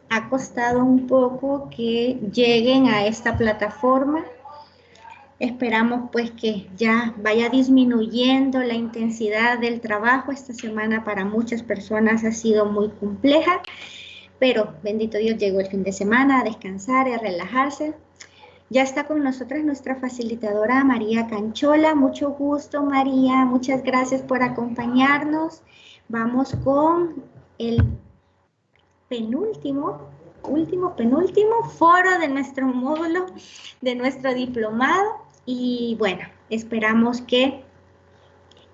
ha costado un poco que lleguen a esta plataforma. Esperamos pues que ya vaya disminuyendo la intensidad del trabajo. Esta semana para muchas personas ha sido muy compleja, pero bendito Dios, llegó el fin de semana a descansar y a relajarse. Ya está con nosotros nuestra facilitadora María Canchola. Mucho gusto, María. Muchas gracias por acompañarnos. Vamos con el penúltimo foro de nuestro módulo, de nuestro diplomado. Y bueno, esperamos que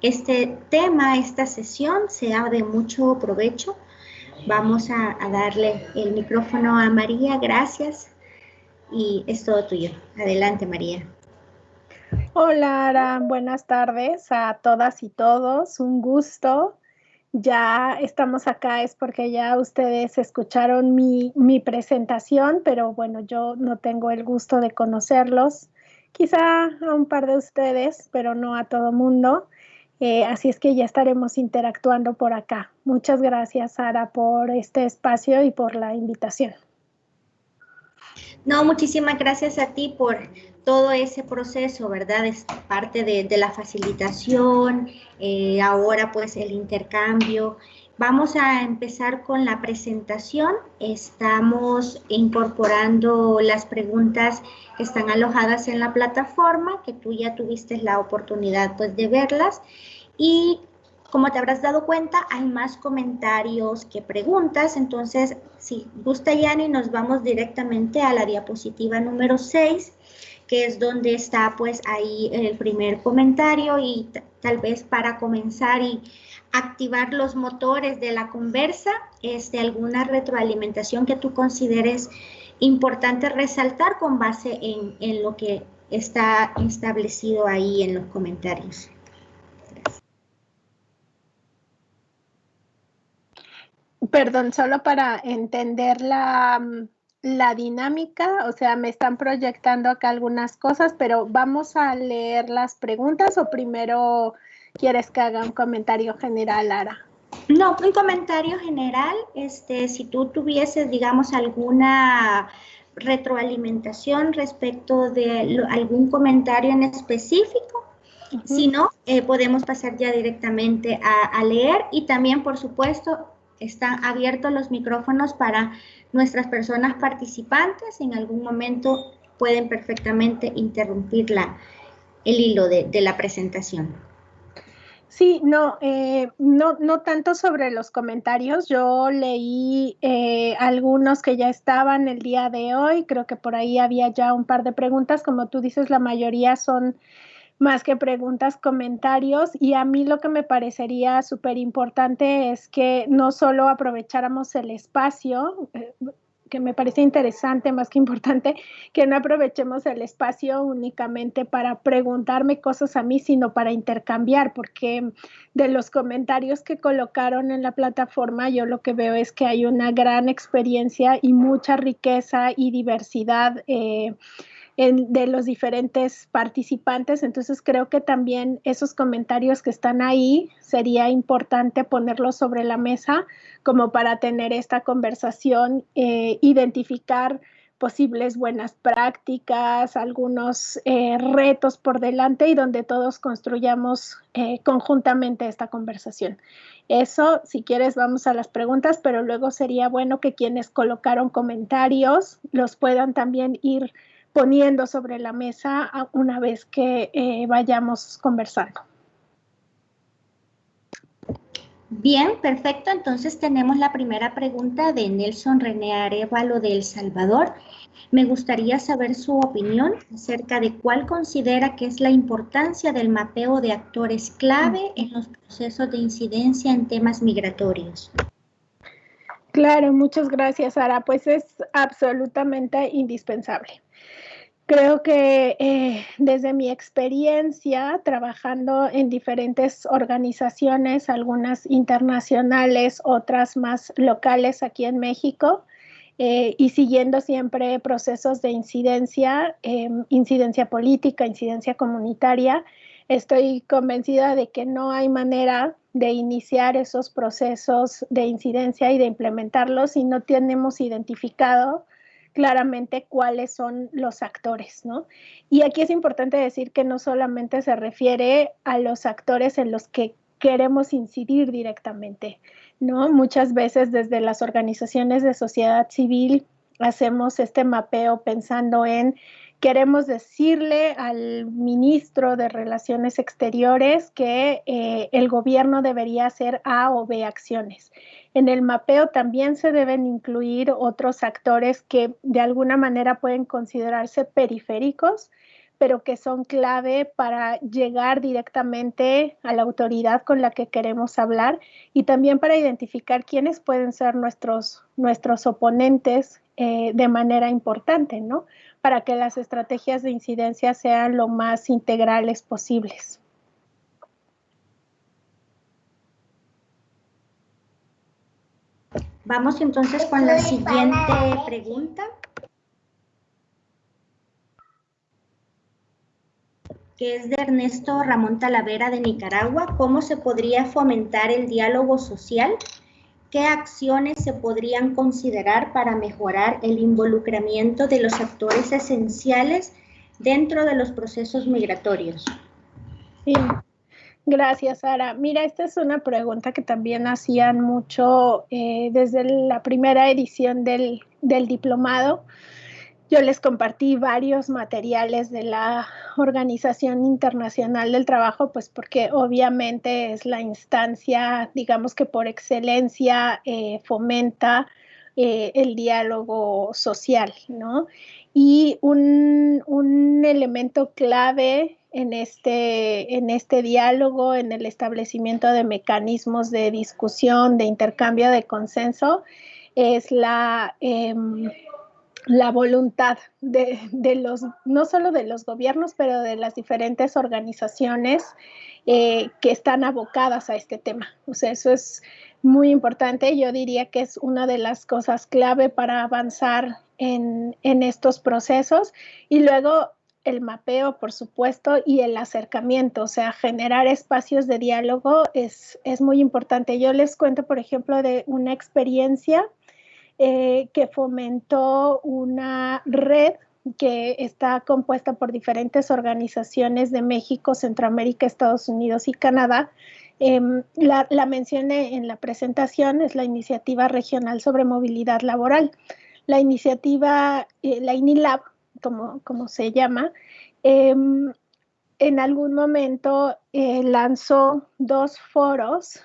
este tema, esta sesión, sea de mucho provecho. Vamos a darle el micrófono a María. Gracias. Y es todo tuyo. Adelante, María. Hola, Ara. Buenas tardes a todas y todos. Un gusto. Ya estamos acá, es porque ya ustedes escucharon mi presentación, pero bueno, yo no tengo el gusto de conocerlos. Quizá a un par de ustedes, pero no a todo mundo. Así es que ya estaremos interactuando por acá. Muchas gracias, Sara, por este espacio y por la invitación. No, muchísimas gracias a ti por todo ese proceso, ¿verdad? Es parte de la facilitación, ahora pues el intercambio. Vamos a empezar con la presentación. Estamos incorporando las preguntas que están alojadas en la plataforma, que tú ya tuviste la oportunidad pues de verlas. Y como te habrás dado cuenta, hay más comentarios que preguntas, entonces, si gusta, Yani, nos vamos directamente a la diapositiva número 6, que es donde está pues ahí el primer comentario y tal vez para comenzar y activar los motores de la conversa, alguna retroalimentación que tú consideres importante resaltar con base en lo que está establecido ahí en los comentarios. Perdón, solo para entender la dinámica, o sea, me están proyectando acá algunas cosas, pero ¿vamos a leer las preguntas o primero quieres que haga un comentario general, Lara? No, un comentario general, si tú tuvieses, digamos, alguna retroalimentación respecto de algún comentario en específico. Si no, podemos pasar ya directamente a leer y también, por supuesto, están abiertos los micrófonos para nuestras personas participantes. En algún momento pueden perfectamente interrumpir el hilo de la presentación. Sí, no tanto sobre los comentarios. Yo leí algunos que ya estaban el día de hoy. Creo que por ahí había ya un par de preguntas. Como tú dices, la mayoría son más que preguntas, comentarios. Y a mí lo que me parecería súper importante es que no solo aprovecháramos el espacio, que me parece interesante, más que importante, que no aprovechemos el espacio únicamente para preguntarme cosas a mí, sino para intercambiar, porque de los comentarios que colocaron en la plataforma, yo lo que veo es que hay una gran experiencia y mucha riqueza y diversidad de los diferentes participantes. Entonces creo que también esos comentarios que están ahí sería importante ponerlos sobre la mesa como para tener esta conversación, identificar posibles buenas prácticas, algunos retos por delante y donde todos construyamos conjuntamente esta conversación. Eso, si quieres, vamos a las preguntas, pero luego sería bueno que quienes colocaron comentarios los puedan también ir poniendo sobre la mesa una vez que vayamos conversando. Bien, perfecto. Entonces tenemos la primera pregunta de Nelson René Arévalo de El Salvador. Me gustaría saber su opinión acerca de cuál considera que es la importancia del mapeo de actores clave en los procesos de incidencia en temas migratorios. Claro, muchas gracias, Sara. Pues es absolutamente indispensable. Creo que desde mi experiencia trabajando en diferentes organizaciones, algunas internacionales, otras más locales aquí en México, y siguiendo siempre procesos de incidencia, incidencia política, incidencia comunitaria, estoy convencida de que no hay manera de iniciar esos procesos de incidencia y de implementarlos si no tenemos identificado claramente cuáles son los actores, ¿no? Y aquí es importante decir que no solamente se refiere a los actores en los que queremos incidir directamente, ¿no? Muchas veces desde las organizaciones de sociedad civil hacemos este mapeo pensando en queremos decirle al ministro de Relaciones Exteriores que el gobierno debería hacer A o B acciones. En el mapeo también se deben incluir otros actores que de alguna manera pueden considerarse periféricos, pero que son clave para llegar directamente a la autoridad con la que queremos hablar y también para identificar quiénes pueden ser nuestros oponentes de manera importante, ¿no? Para que las estrategias de incidencia sean lo más integrales posibles. Vamos entonces con la siguiente pregunta, que es de Ernesto Ramón Talavera de Nicaragua. ¿Cómo se podría fomentar el diálogo social? ¿Qué acciones se podrían considerar para mejorar el involucramiento de los actores esenciales dentro de los procesos migratorios? Sí. Gracias, Sara. Mira, esta es una pregunta que también hacían mucho desde la primera edición del diplomado. Yo les compartí varios materiales de la Organización Internacional del Trabajo, pues porque obviamente es la instancia, digamos que por excelencia fomenta el diálogo social, ¿no? Y un elemento clave en este diálogo, en el establecimiento de mecanismos de discusión, de intercambio de consenso, es la voluntad de los, no solo de los gobiernos, pero de las diferentes organizaciones que están abocadas a este tema. O sea, eso es muy importante. Yo diría que es una de las cosas clave para avanzar en estos procesos. Y luego el mapeo, por supuesto, y el acercamiento, o sea, generar espacios de diálogo es muy importante. Yo les cuento, por ejemplo, de una experiencia que fomentó una red que está compuesta por diferentes organizaciones de México, Centroamérica, Estados Unidos y Canadá. La mencioné en la presentación, es la Iniciativa Regional sobre Movilidad Laboral. La iniciativa, la INILAB, como se llama, en algún momento lanzó 2 foros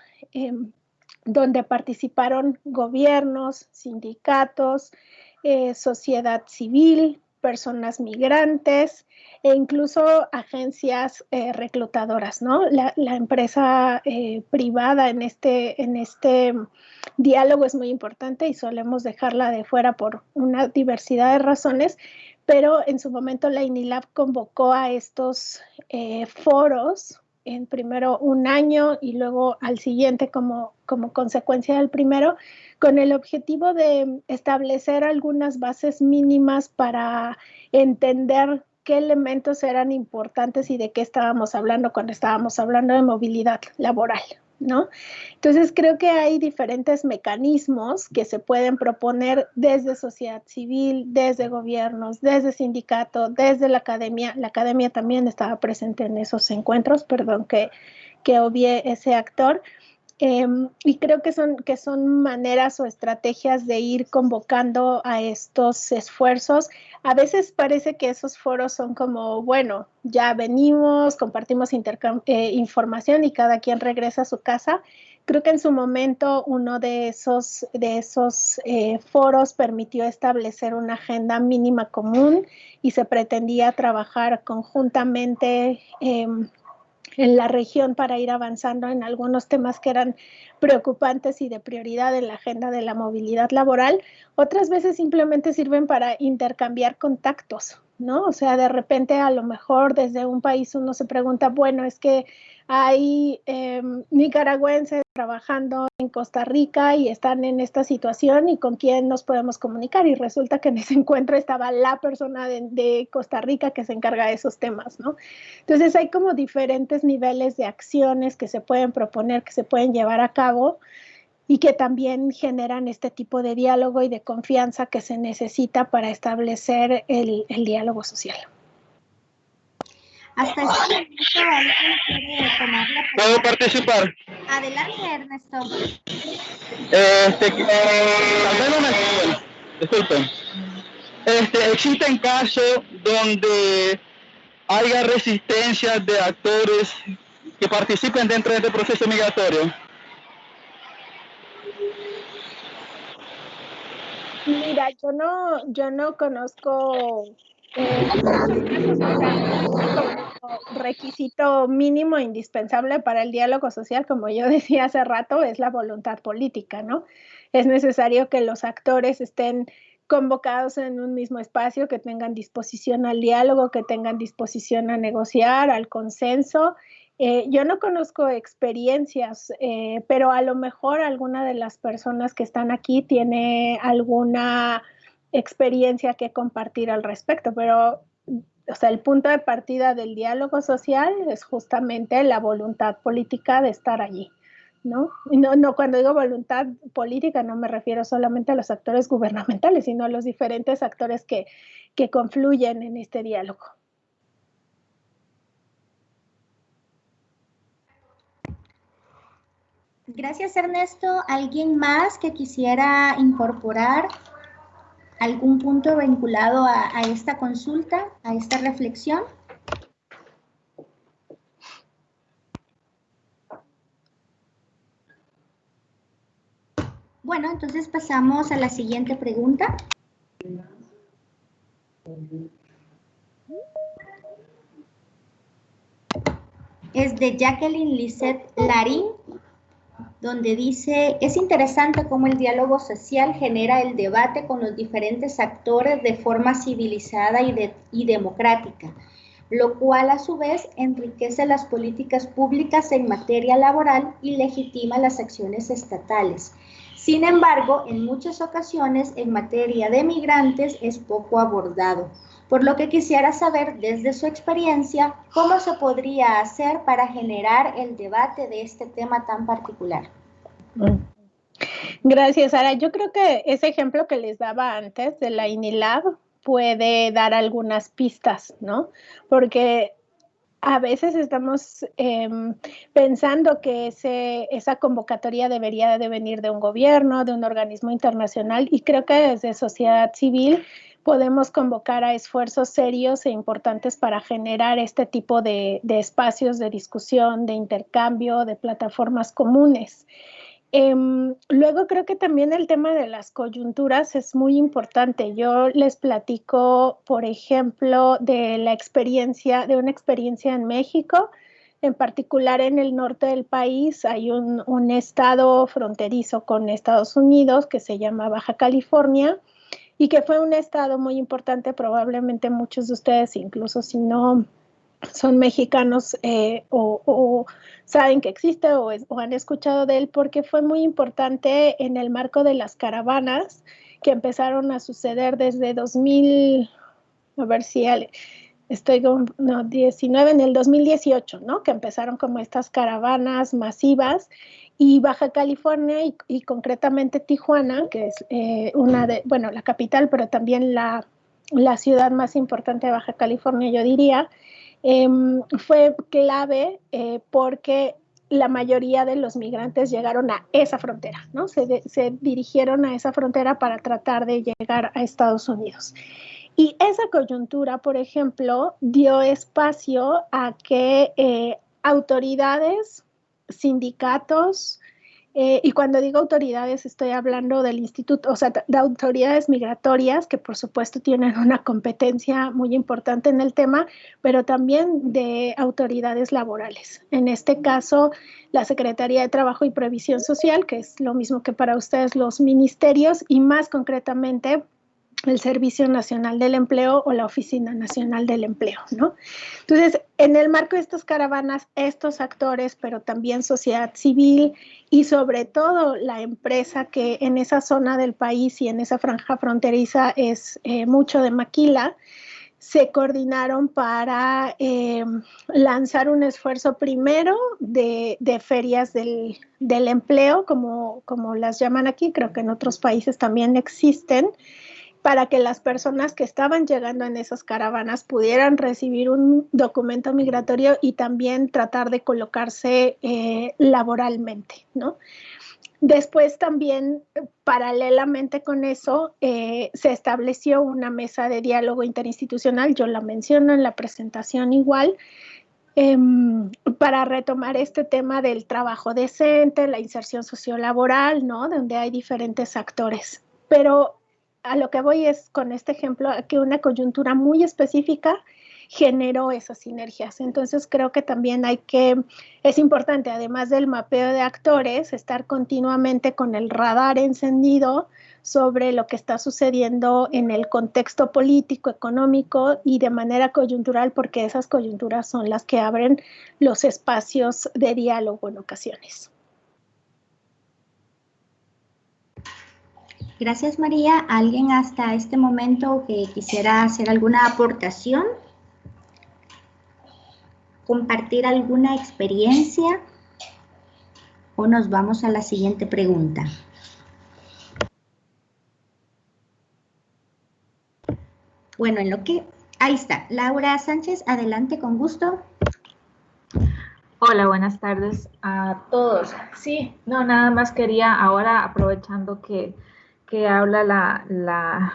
donde participaron gobiernos, sindicatos, sociedad civil, personas migrantes e incluso agencias reclutadoras, ¿no? La empresa privada en este diálogo es muy importante y solemos dejarla de fuera por una diversidad de razones, pero en su momento la INILAB convocó a estos foros en primero un año y luego al siguiente como consecuencia del primero, con el objetivo de establecer algunas bases mínimas para entender qué elementos eran importantes y de qué estábamos hablando cuando estábamos hablando de movilidad laboral, ¿no? Entonces creo que hay diferentes mecanismos que se pueden proponer desde sociedad civil, desde gobiernos, desde sindicato, desde la academia. La academia también estaba presente en esos encuentros, perdón que obvié ese actor. Y creo que son maneras o estrategias de ir convocando a estos esfuerzos. A veces parece que esos foros son como, bueno, ya venimos, compartimos información y cada quien regresa a su casa. Creo que en su momento uno de esos foros permitió establecer una agenda mínima común y se pretendía trabajar conjuntamente en la región para ir avanzando en algunos temas que eran preocupantes y de prioridad en la agenda de la movilidad laboral. Otras veces simplemente sirven para intercambiar contactos, ¿no? O sea, de repente a lo mejor desde un país uno se pregunta, bueno, es que hay nicaragüenses trabajando en Costa Rica y están en esta situación y con quién nos podemos comunicar. Y resulta que en ese encuentro estaba la persona de Costa Rica que se encarga de esos temas, ¿no? Entonces hay como diferentes niveles de acciones que se pueden proponer, que se pueden llevar a cabo y que también generan este tipo de diálogo y de confianza que se necesita para establecer el diálogo social. Hasta este momento, ¿alguien quiere tomar la palabra? ¿Puedo participar? Adelante, Ernesto. Disculpen. Existen casos donde haya resistencia de actores que participen dentro de este proceso migratorio. Mira, yo no conozco muchos casos, o sea, como requisito mínimo indispensable para el diálogo social, como yo decía hace rato, es la voluntad política, ¿no? Es necesario que los actores estén convocados en un mismo espacio, que tengan disposición al diálogo, que tengan disposición a negociar, al consenso. Yo no conozco experiencias, pero a lo mejor alguna de las personas que están aquí tiene alguna experiencia que compartir al respecto, pero o sea, el punto de partida del diálogo social es justamente la voluntad política de estar allí, ¿no? Y no, cuando digo voluntad política no me refiero solamente a los actores gubernamentales, sino a los diferentes actores que confluyen en este diálogo. Gracias, Ernesto. ¿Alguien más que quisiera incorporar algún punto vinculado a esta consulta, a esta reflexión? Bueno, entonces pasamos a la siguiente pregunta. Es de Jacqueline Lisette Larín, donde dice, es interesante cómo el diálogo social genera el debate con los diferentes actores de forma civilizada y democrática, lo cual a su vez enriquece las políticas públicas en materia laboral y legitima las acciones estatales. Sin embargo, en muchas ocasiones en materia de migrantes es poco abordado, por lo que quisiera saber desde su experiencia cómo se podría hacer para generar el debate de este tema tan particular. Gracias, Sara. Yo creo que ese ejemplo que les daba antes de la INILAB puede dar algunas pistas, ¿no? Porque a veces estamos pensando que esa convocatoria debería de venir de un gobierno, de un organismo internacional, y creo que desde sociedad civil podemos convocar a esfuerzos serios e importantes para generar este tipo de espacios de discusión, de intercambio, de plataformas comunes. Luego creo que también el tema de las coyunturas es muy importante. Yo les platico, por ejemplo, de una experiencia en México, en particular en el norte del país. Hay un estado fronterizo con Estados Unidos que se llama Baja California y que fue un estado muy importante. Probablemente muchos de ustedes, incluso si no son mexicanos o saben que existe o han escuchado de él, porque fue muy importante en el marco de las caravanas que empezaron a suceder desde 2000, a ver si estoy con, no, 19, en el 2018, ¿no? Que empezaron como estas caravanas masivas, y Baja California y concretamente Tijuana, que es la capital, pero también la ciudad más importante de Baja California, yo diría, fue clave porque la mayoría de los migrantes llegaron a esa frontera, ¿no? Se dirigieron a esa frontera para tratar de llegar a Estados Unidos. Y esa coyuntura, por ejemplo, dio espacio a que autoridades, sindicatos, y cuando digo autoridades estoy hablando del instituto, o sea, de autoridades migratorias que por supuesto tienen una competencia muy importante en el tema, pero también de autoridades laborales. En este caso, la Secretaría de Trabajo y Previsión Social, que es lo mismo que para ustedes los ministerios, y más concretamente el Servicio Nacional del Empleo o la Oficina Nacional del Empleo, ¿no? Entonces, en el marco de estas caravanas, estos actores, pero también sociedad civil y sobre todo la empresa que en esa zona del país y en esa franja fronteriza es mucho de maquila, se coordinaron para lanzar un esfuerzo primero de ferias del empleo, como las llaman aquí, creo que en otros países también existen, para que las personas que estaban llegando en esas caravanas pudieran recibir un documento migratorio y también tratar de colocarse laboralmente, ¿no? Después también, paralelamente con eso, se estableció una mesa de diálogo interinstitucional, yo la menciono en la presentación igual, para retomar este tema del trabajo decente, la inserción sociolaboral, ¿no? Donde hay diferentes actores. Pero a lo que voy es con este ejemplo que una coyuntura muy específica generó esas sinergias. Entonces creo que también es importante, además del mapeo de actores, estar continuamente con el radar encendido sobre lo que está sucediendo en el contexto político, económico y de manera coyuntural, porque esas coyunturas son las que abren los espacios de diálogo en ocasiones. Gracias, María. ¿Alguien hasta este momento que quisiera hacer alguna aportación? ¿Compartir alguna experiencia? ¿O nos vamos a la siguiente pregunta? Bueno, ahí está. Laura Sánchez, adelante, con gusto. Hola, buenas tardes a todos. Sí, no, nada más quería ahora, aprovechando que habla la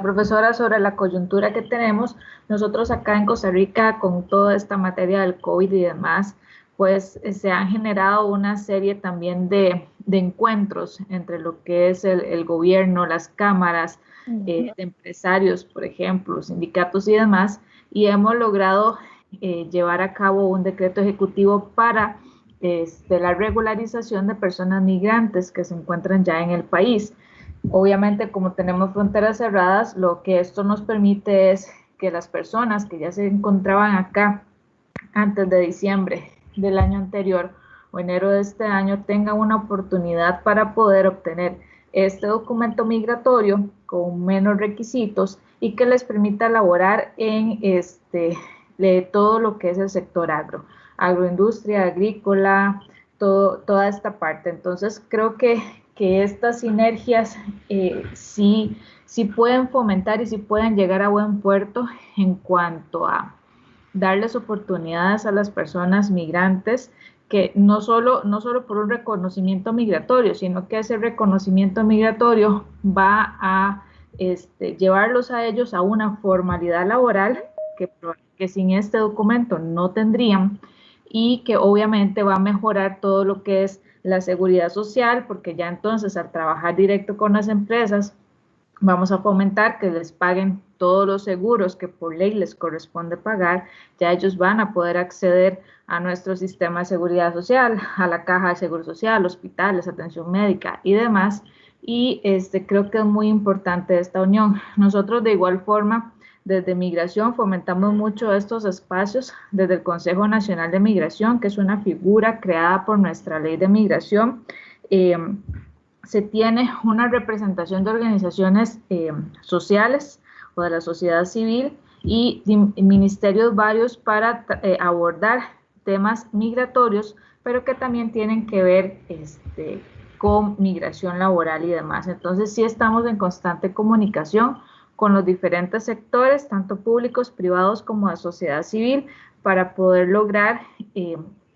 profesora sobre la coyuntura que tenemos, nosotros acá en Costa Rica con toda esta materia del COVID y demás, pues se han generado una serie también de encuentros entre lo que es el gobierno, las cámaras de empresarios, por ejemplo, sindicatos y demás, y hemos logrado llevar a cabo un decreto ejecutivo para la regularización de personas migrantes que se encuentran ya en el país. Obviamente, como tenemos fronteras cerradas, lo que esto nos permite es que las personas que ya se encontraban acá antes de diciembre del año anterior o enero de este año tengan una oportunidad para poder obtener este documento migratorio con menos requisitos y que les permita laborar en todo lo que es el sector agroindustria, agrícola, toda esta parte. Entonces, creo que estas sinergias sí pueden fomentar y sí pueden llegar a buen puerto en cuanto a darles oportunidades a las personas migrantes, que no solo por un reconocimiento migratorio, sino que ese reconocimiento migratorio va a llevarlos a ellos a una formalidad laboral que sin este documento no tendrían, y que obviamente va a mejorar todo lo que es la seguridad social, porque ya entonces al trabajar directo con las empresas vamos a fomentar que les paguen todos los seguros que por ley les corresponde pagar. Ya ellos van a poder acceder a nuestro sistema de seguridad social, a la caja de seguro social, hospitales, atención médica y demás. Y creo que es muy importante esta unión. Nosotros de igual forma, desde Migración, fomentamos mucho estos espacios desde el Consejo Nacional de Migración, que es una figura creada por nuestra ley de migración. Se tiene una representación de organizaciones sociales o de la sociedad civil y ministerios varios para abordar temas migratorios, pero que también tienen que ver con migración laboral y demás. Entonces sí estamos en constante comunicación con los diferentes sectores, tanto públicos, privados como de sociedad civil, para poder lograr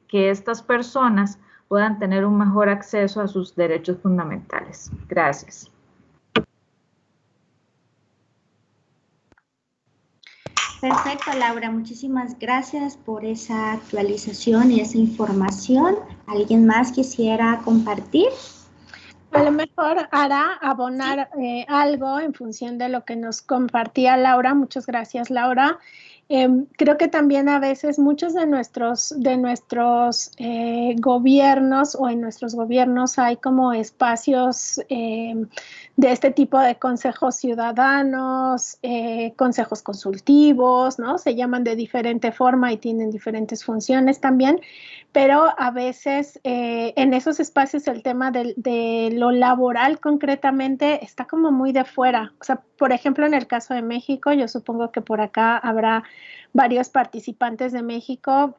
que estas personas puedan tener un mejor acceso a sus derechos fundamentales. Gracias. Perfecto, Laura. Muchísimas gracias por esa actualización y esa información. ¿Alguien más quisiera compartir? A lo mejor hará abonar algo en función de lo que nos compartía Laura. Muchas gracias, Laura. Creo que también a veces muchos de nuestros gobiernos o en nuestros gobiernos hay como espacios de este tipo de consejos ciudadanos, consejos consultivos, ¿no? Se llaman de diferente forma y tienen diferentes funciones también, pero a veces en esos espacios el tema de lo laboral concretamente está como muy de fuera. O sea, por ejemplo, en el caso de México, yo supongo que por acá habrá varios participantes de México.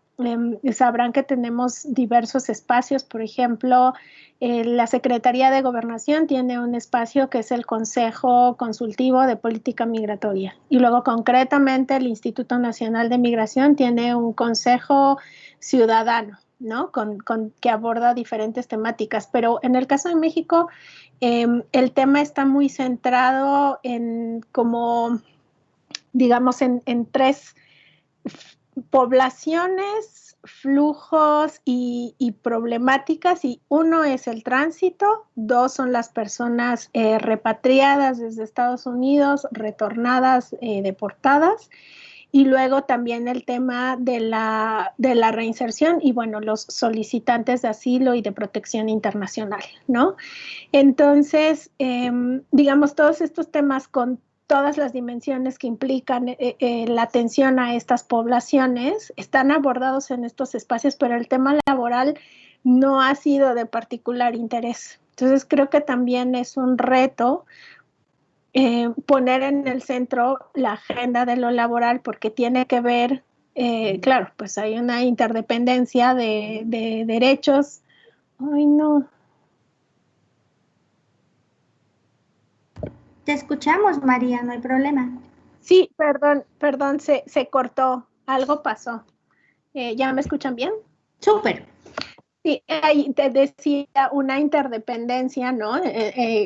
Sabrán que tenemos diversos espacios, por ejemplo, la Secretaría de Gobernación tiene un espacio que es el Consejo Consultivo de Política Migratoria y luego concretamente el Instituto Nacional de Migración tiene un Consejo Ciudadano, ¿no? Que aborda diferentes temáticas, pero en el caso de México el tema está muy centrado en como, digamos, en tres poblaciones, flujos y problemáticas, y uno es el tránsito, dos son las personas repatriadas desde Estados Unidos, retornadas, deportadas, y luego también el tema de la reinserción y, bueno, los solicitantes de asilo y de protección internacional, ¿no? Entonces, digamos, todos estos temas con todas las dimensiones que implican la atención a estas poblaciones están abordados en estos espacios, pero el tema laboral no ha sido de particular interés. Entonces, creo que también es un reto poner en el centro la agenda de lo laboral, porque tiene que ver, claro, pues hay una interdependencia de derechos. Ay, no. Te escuchamos, María, no hay problema. Sí, perdón, se cortó, algo pasó. ¿Ya me escuchan bien? Súper. Sí, ahí te decía una interdependencia, ¿no?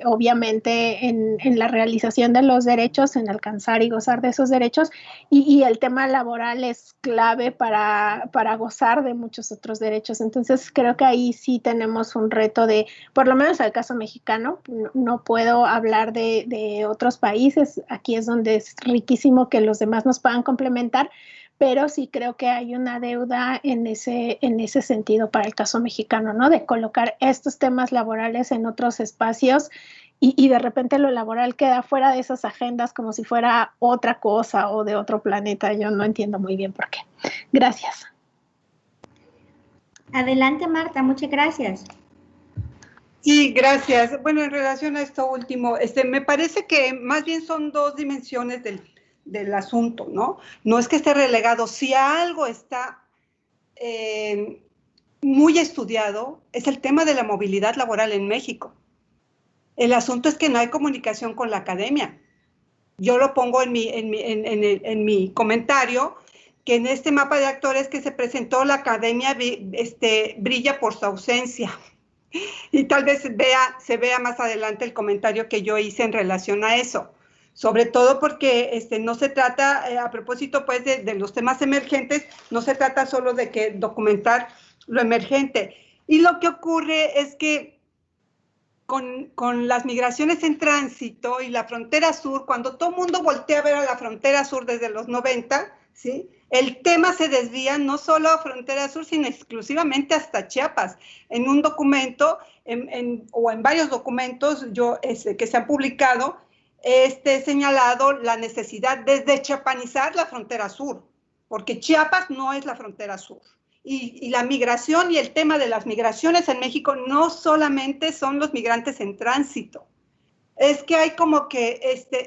Obviamente en la realización de los derechos, en alcanzar y gozar de esos derechos, y el tema laboral es clave para gozar de muchos otros derechos. Entonces creo que ahí sí tenemos un reto de, por lo menos el caso mexicano, no puedo hablar de otros países, aquí es donde es riquísimo que los demás nos puedan complementar, pero sí creo que hay una deuda en ese sentido para el caso mexicano, ¿no? De colocar estos temas laborales en otros espacios y de repente lo laboral queda fuera de esas agendas como si fuera otra cosa o de otro planeta. Yo no entiendo muy bien por qué. Gracias. Adelante, Marta, muchas gracias. Sí, gracias. Bueno, en relación a esto último, me parece que más bien son dos dimensiones del asunto, ¿no? No es que esté relegado. Si algo está muy estudiado, es el tema de la movilidad laboral en México. El asunto es que no hay comunicación con la academia. Yo lo pongo en mi comentario, que en este mapa de actores que se presentó, la academia brilla por su ausencia. Y tal vez se vea más adelante el comentario que yo hice en relación a eso. Sobre todo porque no se trata, a propósito pues de los temas emergentes, no se trata solo de que documentar lo emergente. Y lo que ocurre es que con las migraciones en tránsito y la frontera sur, cuando todo el mundo voltea a ver a la frontera sur desde los 90, ¿sí?, el tema se desvía no solo a frontera sur, sino exclusivamente hasta Chiapas. En un documento, o en varios documentos que se han publicado, he señalado la necesidad de deschiapanizar la frontera sur, porque Chiapas no es la frontera sur. Y la migración y el tema de las migraciones en México no solamente son los migrantes en tránsito. Es que hay como que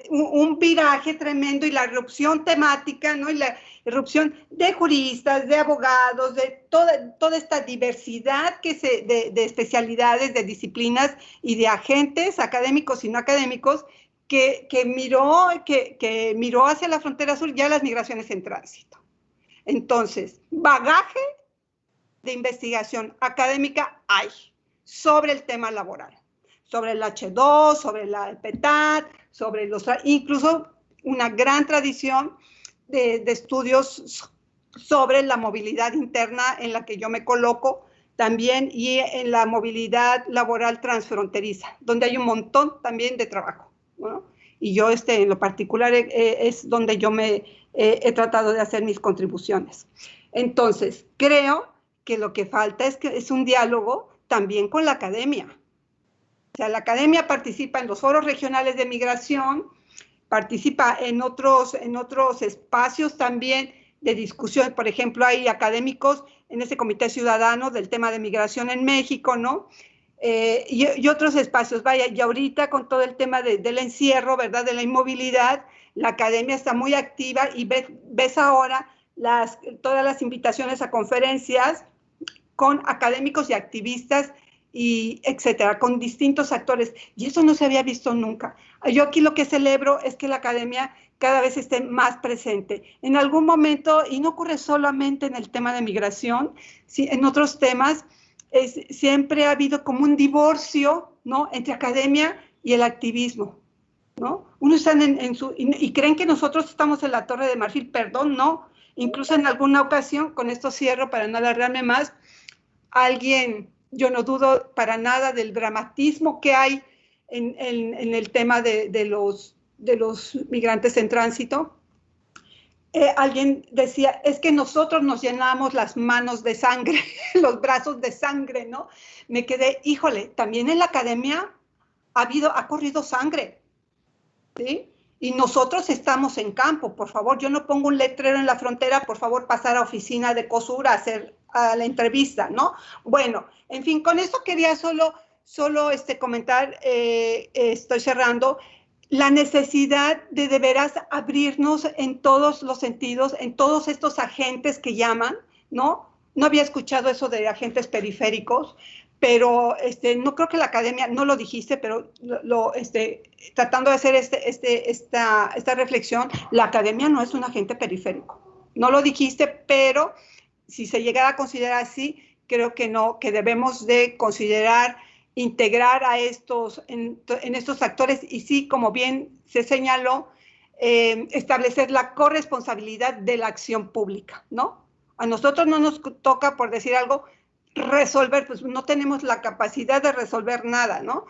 un viraje tremendo y la irrupción temática, ¿no? Y la irrupción de juristas, de abogados, de toda esta diversidad de especialidades, de disciplinas y de agentes académicos y no académicos que miró hacia la frontera sur ya las migraciones en tránsito. Entonces, bagaje de investigación académica hay sobre el tema laboral, sobre el H2, sobre el PETAT, incluso una gran tradición de estudios sobre la movilidad interna en la que yo me coloco también, y en la movilidad laboral transfronteriza, donde hay un montón también de trabajo, ¿no? y yo en lo particular es donde yo he tratado de hacer mis contribuciones. Entonces, creo que lo que falta es un diálogo también con la academia. O sea, la academia participa en los foros regionales de migración, participa en otros espacios también de discusión. Por ejemplo, hay académicos en ese comité ciudadano del tema de migración en México, ¿no? Y otros espacios. Vaya, y ahorita con todo el tema del encierro, ¿verdad? De la inmovilidad, la academia está muy activa y ves ahora todas las invitaciones a conferencias con académicos y activistas y etcétera, con distintos actores, y eso no se había visto nunca. Yo aquí lo que celebro es que la academia cada vez esté más presente. En algún momento, y no ocurre solamente en el tema de migración, ¿sí? En otros temas, siempre ha habido como un divorcio, ¿no?, entre academia y el activismo, ¿no? Uno está y creen que nosotros estamos en la Torre de Marfil, perdón, no. Incluso en alguna ocasión, con esto cierro para no alargarme más, yo no dudo para nada del dramatismo que hay en el tema de los migrantes en tránsito. Alguien decía, es que nosotros nos llenamos las manos de sangre, los brazos de sangre, ¿no? Me quedé, híjole, también en la academia ha corrido sangre, ¿sí? Y nosotros estamos en campo, por favor, yo no pongo un letrero en la frontera, por favor, pasar a oficina de COSUR a hacer la entrevista, ¿no? Bueno, en fin, con esto quería solo comentar, estoy cerrando, la necesidad de veras abrirnos en todos los sentidos, en todos estos agentes que llaman, ¿no? No había escuchado eso de agentes periféricos, pero no creo que la academia, no lo dijiste, pero tratando de hacer esta reflexión, la academia no es un agente periférico. No lo dijiste, pero si se llegara a considerar así, creo que no, que debemos de considerar integrar a en estos actores y sí, como bien se señaló, establecer la corresponsabilidad de la acción pública, ¿no? A nosotros no nos toca, por decir algo, resolver, pues no tenemos la capacidad de resolver nada, ¿no?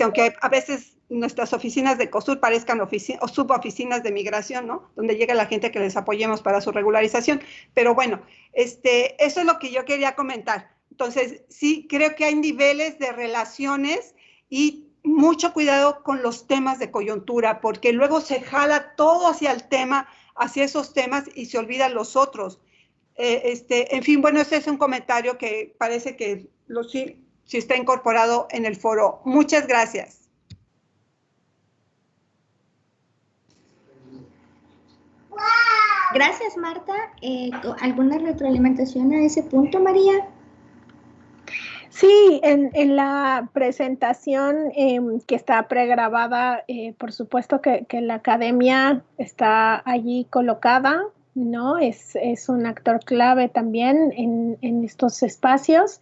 Aunque a veces nuestras oficinas de COSUR parezcan o suboficinas de migración, ¿no? Donde llega la gente que les apoyemos para su regularización. Pero bueno, eso es lo que yo quería comentar. Entonces, sí, creo que hay niveles de relaciones y mucho cuidado con los temas de coyuntura, porque luego se jala todo hacia esos temas y se olvidan los otros. En fin, bueno, ese es un comentario que parece que sí está incorporado en el foro. Muchas gracias. Gracias, Marta. ¿Alguna retroalimentación a ese punto, María? Sí, en la presentación que está pregrabada, por supuesto que la academia está allí colocada, ¿no? Es un actor clave también en estos espacios.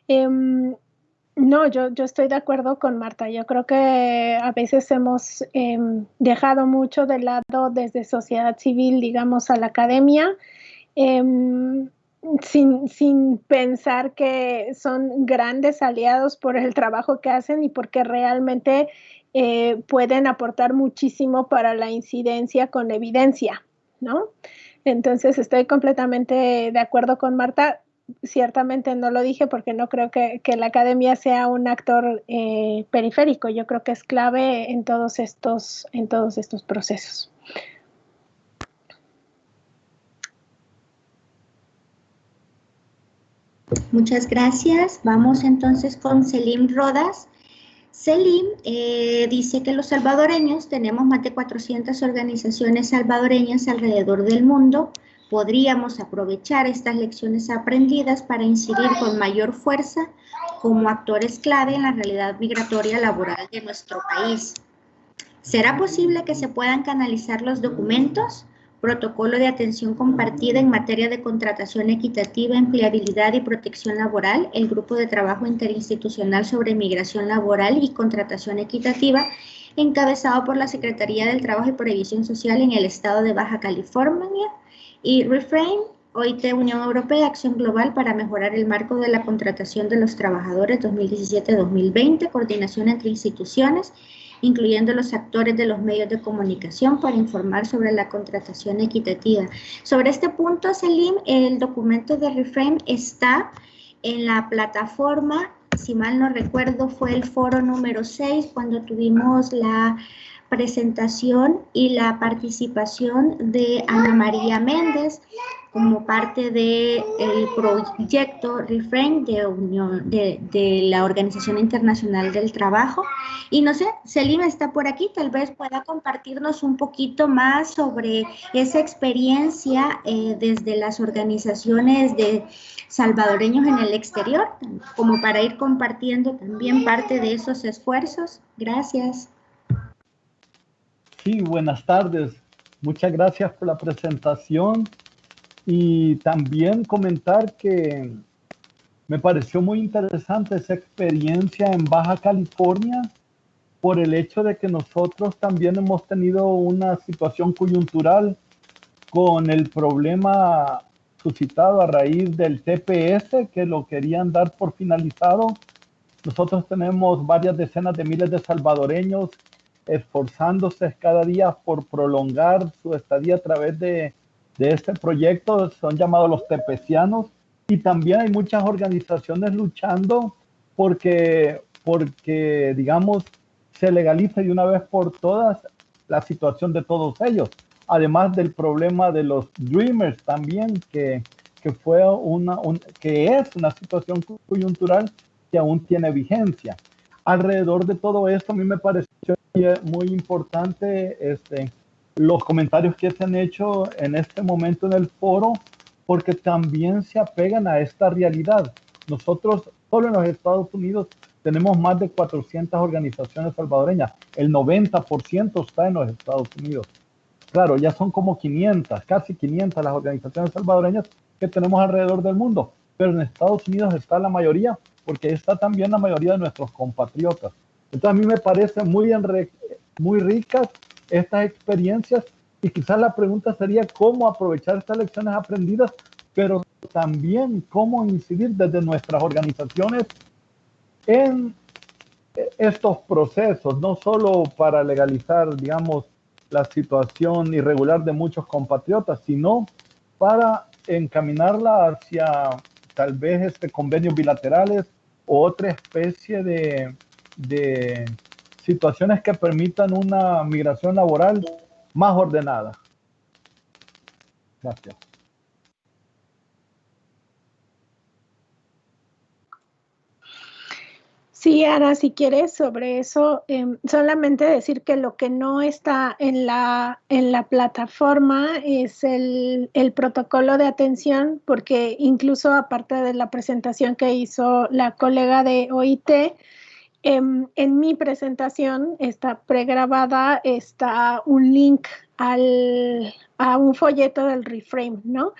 No, yo estoy de acuerdo con Marta. Yo creo que a veces hemos dejado mucho de lado desde sociedad civil, digamos, a la academia, sin pensar que son grandes aliados por el trabajo que hacen y porque realmente pueden aportar muchísimo para la incidencia con evidencia, ¿no? Entonces estoy completamente de acuerdo con Marta. Ciertamente no lo dije porque no creo que la academia sea un actor periférico. Yo creo que es clave en todos estos procesos. Muchas gracias. Vamos entonces con Selim Rodas. Selim dice que los salvadoreños tenemos más de 400 organizaciones salvadoreñas alrededor del mundo. Podríamos aprovechar estas lecciones aprendidas para incidir con mayor fuerza como actores clave en la realidad migratoria laboral de nuestro país. ¿Será posible que se puedan canalizar los documentos? Protocolo de atención compartida en materia de contratación equitativa, empleabilidad y protección laboral, el Grupo de Trabajo Interinstitucional sobre Migración Laboral y Contratación Equitativa, encabezado por la Secretaría del Trabajo y Previsión Social en el Estado de Baja California, y Reframe, OIT, Unión Europea, Acción Global para mejorar el marco de la contratación de los trabajadores 2017-2020, coordinación entre instituciones, incluyendo los actores de los medios de comunicación para informar sobre la contratación equitativa. Sobre este punto, Selim, el documento de Reframe está en la plataforma, si mal no recuerdo, fue el foro número 6 cuando tuvimos la presentación y la participación de Ana María Méndez como parte del proyecto Reframe de la Organización Internacional del Trabajo. Y no sé, Selim está por aquí, tal vez pueda compartirnos un poquito más sobre esa experiencia desde las organizaciones de salvadoreños en el exterior, como para ir compartiendo también parte de esos esfuerzos. Gracias. Sí, buenas tardes. Muchas gracias por la presentación y también comentar que me pareció muy interesante esa experiencia en Baja California por el hecho de que nosotros también hemos tenido una situación coyuntural con el problema suscitado a raíz del TPS, que lo querían dar por finalizado. Nosotros tenemos varias decenas de miles de salvadoreños esforzándose cada día por prolongar su estadía a través de este proyecto, son llamados los tepecianos, y también hay muchas organizaciones luchando porque digamos, se legalice de una vez por todas la situación de todos ellos, además del problema de los Dreamers también, que es una situación coyuntural que aún tiene vigencia. Alrededor de todo esto, a mí me pareció muy importante los comentarios que se han hecho en este momento en el foro, porque también se apegan a esta realidad. Nosotros, solo en los Estados Unidos, tenemos más de 400 organizaciones salvadoreñas. El 90% está en los Estados Unidos. Claro, ya son como 500, casi 500 las organizaciones salvadoreñas que tenemos alrededor del mundo. Pero en Estados Unidos está la mayoría, porque está también la mayoría de nuestros compatriotas. Entonces a mí me parecen muy ricas estas experiencias, y quizás la pregunta sería cómo aprovechar estas lecciones aprendidas, pero también cómo incidir desde nuestras organizaciones en estos procesos, no solo para legalizar, digamos, la situación irregular de muchos compatriotas, sino para encaminarla hacia tal vez convenios bilaterales o otra especie de situaciones que permitan una migración laboral más ordenada. Gracias. Sí, Ana, si quieres sobre eso, solamente decir que lo que no está en la plataforma es el protocolo de atención, porque incluso aparte de la presentación que hizo la colega de OIT, en mi presentación está pregrabada, está un link a un folleto del Reframe, ¿no?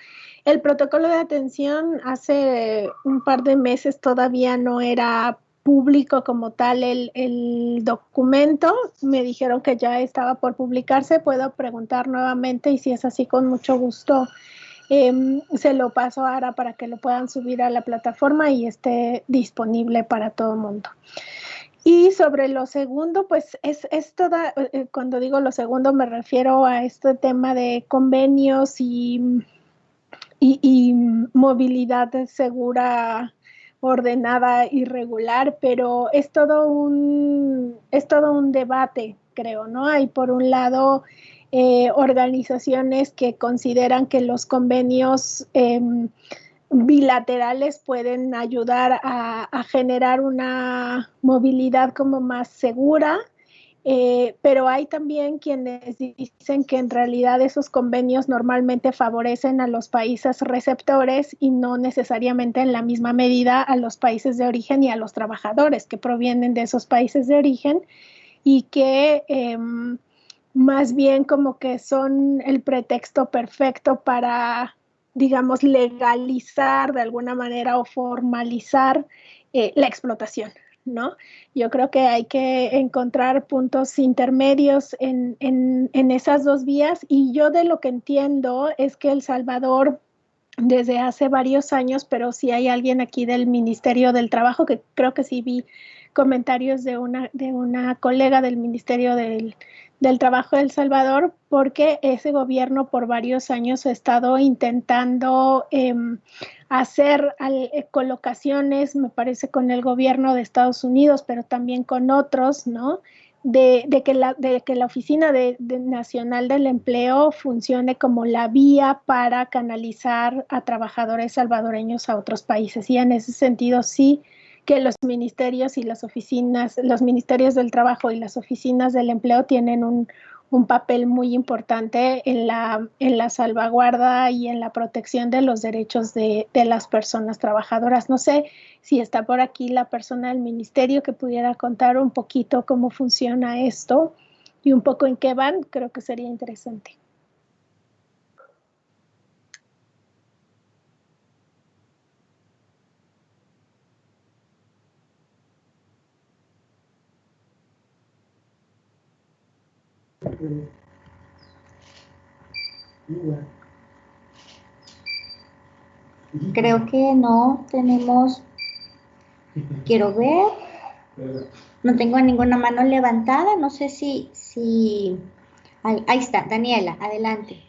El protocolo de atención hace un par de meses todavía no era público como tal el documento. Me dijeron que ya estaba por publicarse. Puedo preguntar nuevamente y si es así, con mucho gusto se lo paso a Ara para que lo puedan subir a la plataforma y esté disponible para todo el mundo. Y sobre lo segundo, pues es toda, cuando digo lo segundo me refiero a este tema de convenios y movilidad segura, ordenada y regular, pero es todo un debate, creo, ¿no? Hay por un lado organizaciones que consideran que los convenios bilaterales pueden ayudar a generar una movilidad como más segura, pero hay también quienes dicen que en realidad esos convenios normalmente favorecen a los países receptores y no necesariamente en la misma medida a los países de origen y a los trabajadores que provienen de esos países de origen, y que más bien como que son el pretexto perfecto para, digamos, legalizar de alguna manera o formalizar la explotación, ¿no? Yo creo que hay que encontrar puntos intermedios en esas dos vías, y yo de lo que entiendo es que El Salvador desde hace varios años, pero sí hay alguien aquí del Ministerio del Trabajo que creo que sí vi comentarios de una colega del Ministerio del Trabajo de El Salvador, porque ese gobierno por varios años ha estado intentando hacer colocaciones, me parece, con el gobierno de Estados Unidos, pero también con otros, ¿no? De que la Oficina Nacional del Empleo funcione como la vía para canalizar a trabajadores salvadoreños a otros países. Y en ese sentido sí que los ministerios y las oficinas, los ministerios del trabajo y las oficinas del empleo tienen un papel muy importante en la salvaguarda y en la protección de los derechos de las personas trabajadoras. No sé si está por aquí la persona del ministerio que pudiera contar un poquito cómo funciona esto y un poco en qué van. Creo que sería interesante. Creo que no tenemos, quiero ver, no tengo ninguna mano levantada, no sé si ahí está, Daniela, adelante.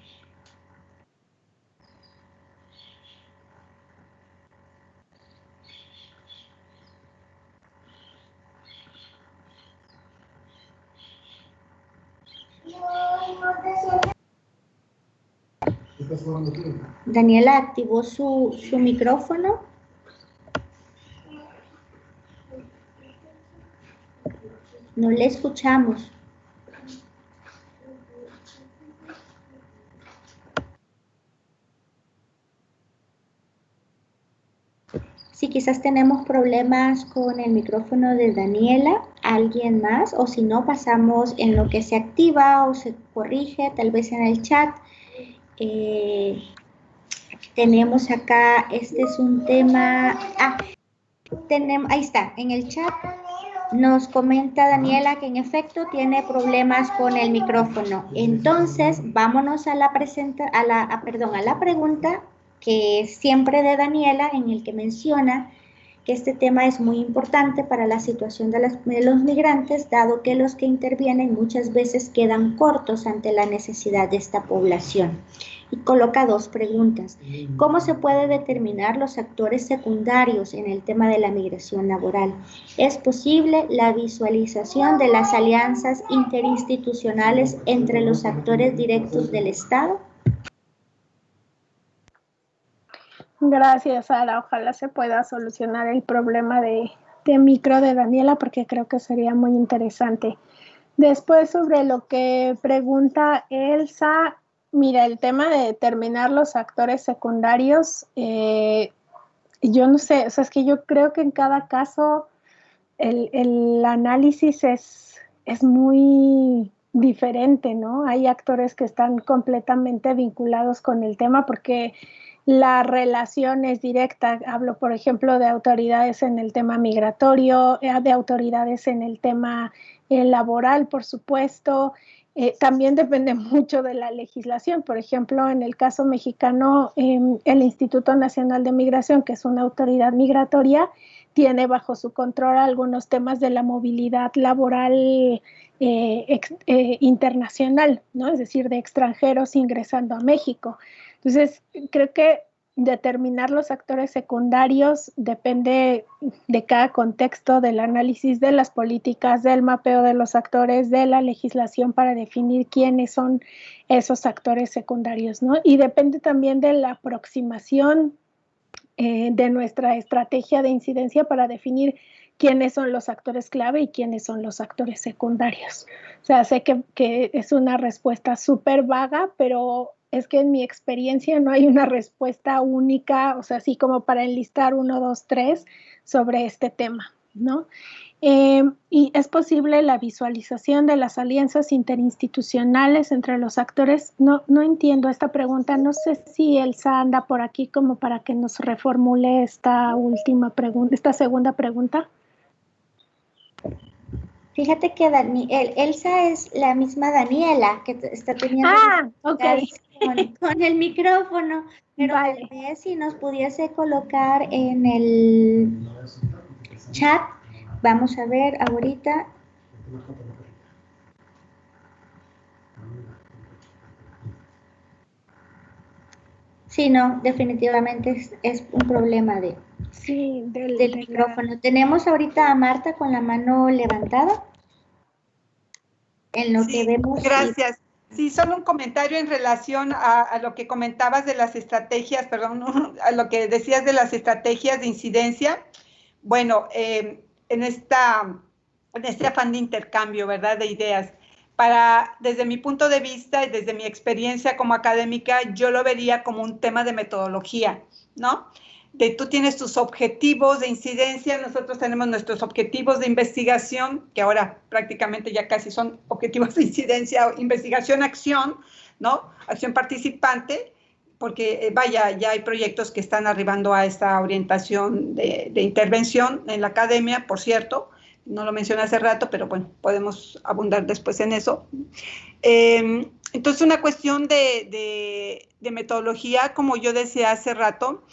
Daniela activó su micrófono. No le escuchamos. Sí, quizás tenemos problemas con el micrófono de Daniela. ¿Alguien más? O si no, pasamos en lo que se activa o se corrige, tal vez en el chat. Tenemos acá, este es un tema, ahí está, en el chat nos comenta Daniela que en efecto tiene problemas con el micrófono. Entonces, vámonos a la pregunta que es siempre de Daniela, en el que menciona que este tema es muy importante para la situación de los migrantes, dado que los que intervienen muchas veces quedan cortos ante la necesidad de esta población. Y coloca dos preguntas. ¿Cómo se puede determinar los actores secundarios en el tema de la migración laboral? ¿Es posible la visualización de las alianzas interinstitucionales entre los actores directos del Estado? Gracias, Sara. Ojalá se pueda solucionar el problema de micro de Daniela, porque creo que sería muy interesante. Después, sobre lo que pregunta Elsa, mira, el tema de determinar los actores secundarios, yo no sé, o sea, es que yo creo que en cada caso el análisis es muy diferente, ¿no? Hay actores que están completamente vinculados con el tema porque la relación es directa. Hablo, por ejemplo, de autoridades en el tema migratorio, de autoridades en el tema laboral, por supuesto. También depende mucho de la legislación. Por ejemplo, en el caso mexicano, el Instituto Nacional de Migración, que es una autoridad migratoria, tiene bajo su control algunos temas de la movilidad laboral internacional, ¿no? Es decir, de extranjeros ingresando a México. Entonces, creo que determinar los actores secundarios depende de cada contexto, del análisis de las políticas, del mapeo de los actores, de la legislación para definir quiénes son esos actores secundarios, ¿no? Y depende también de la aproximación de nuestra estrategia de incidencia para definir quiénes son los actores clave y quiénes son los actores secundarios. O sea, sé que es una respuesta súper vaga, pero es que en mi experiencia no hay una respuesta única, o sea, así como para enlistar 1, 2, 3 sobre este tema, ¿no? Y es posible la visualización de las alianzas interinstitucionales entre los actores. No entiendo esta pregunta, no sé si Elsa anda por aquí como para que nos reformule esta última pregunta, esta segunda pregunta. Fíjate que Elsa es la misma Daniela que está teniendo con el micrófono, pero vale. Tal vez si nos pudiese colocar en el chat Vamos a ver ahorita. Sí, no, definitivamente es un problema sí, del micrófono. Tenemos ahorita a Marta con la mano levantada. En lo Sí, que vemos. gracias. Sí, solo un comentario en relación a lo que comentabas de las estrategias, perdón, a lo que decías de las estrategias de incidencia. Bueno, en este afán de intercambio, ¿verdad?, de ideas. Desde mi punto de vista y desde mi experiencia como académica, yo lo vería como un tema de metodología, ¿no? Tú tienes tus objetivos de incidencia, nosotros tenemos nuestros objetivos de investigación, que ahora prácticamente ya casi son objetivos de incidencia, investigación-acción, ¿no? Acción participante, porque vaya, ya hay proyectos que están arribando a esta orientación de intervención en la academia, por cierto, no lo mencioné hace rato, pero bueno, podemos abundar después en eso. Entonces, una cuestión de metodología, como yo decía hace rato,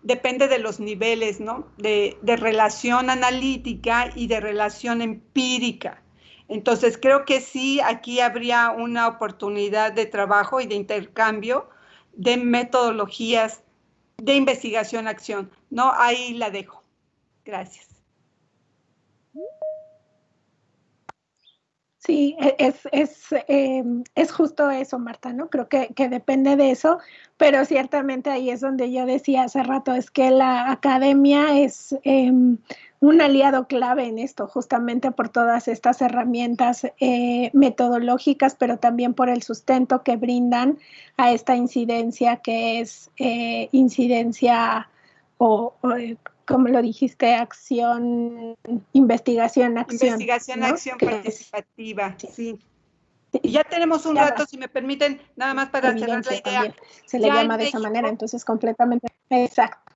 depende de los niveles, ¿no? De relación analítica y de relación empírica. Entonces, creo que sí, aquí habría una oportunidad de trabajo y de intercambio de metodologías de investigación-acción, ¿no? Ahí la dejo. Gracias. Sí, es justo eso, Marta, ¿no? Creo que depende de eso, pero ciertamente ahí es donde yo decía hace rato, es que la academia es un aliado clave en esto, justamente por todas estas herramientas metodológicas, pero también por el sustento que brindan a esta incidencia que es incidencia como lo dijiste, investigación, acción. Investigación, ¿no? acción participativa, sí. Y ya tenemos un rato, si me permiten, nada más para cerrar la idea. También se le llama de esa manera, entonces completamente exacto.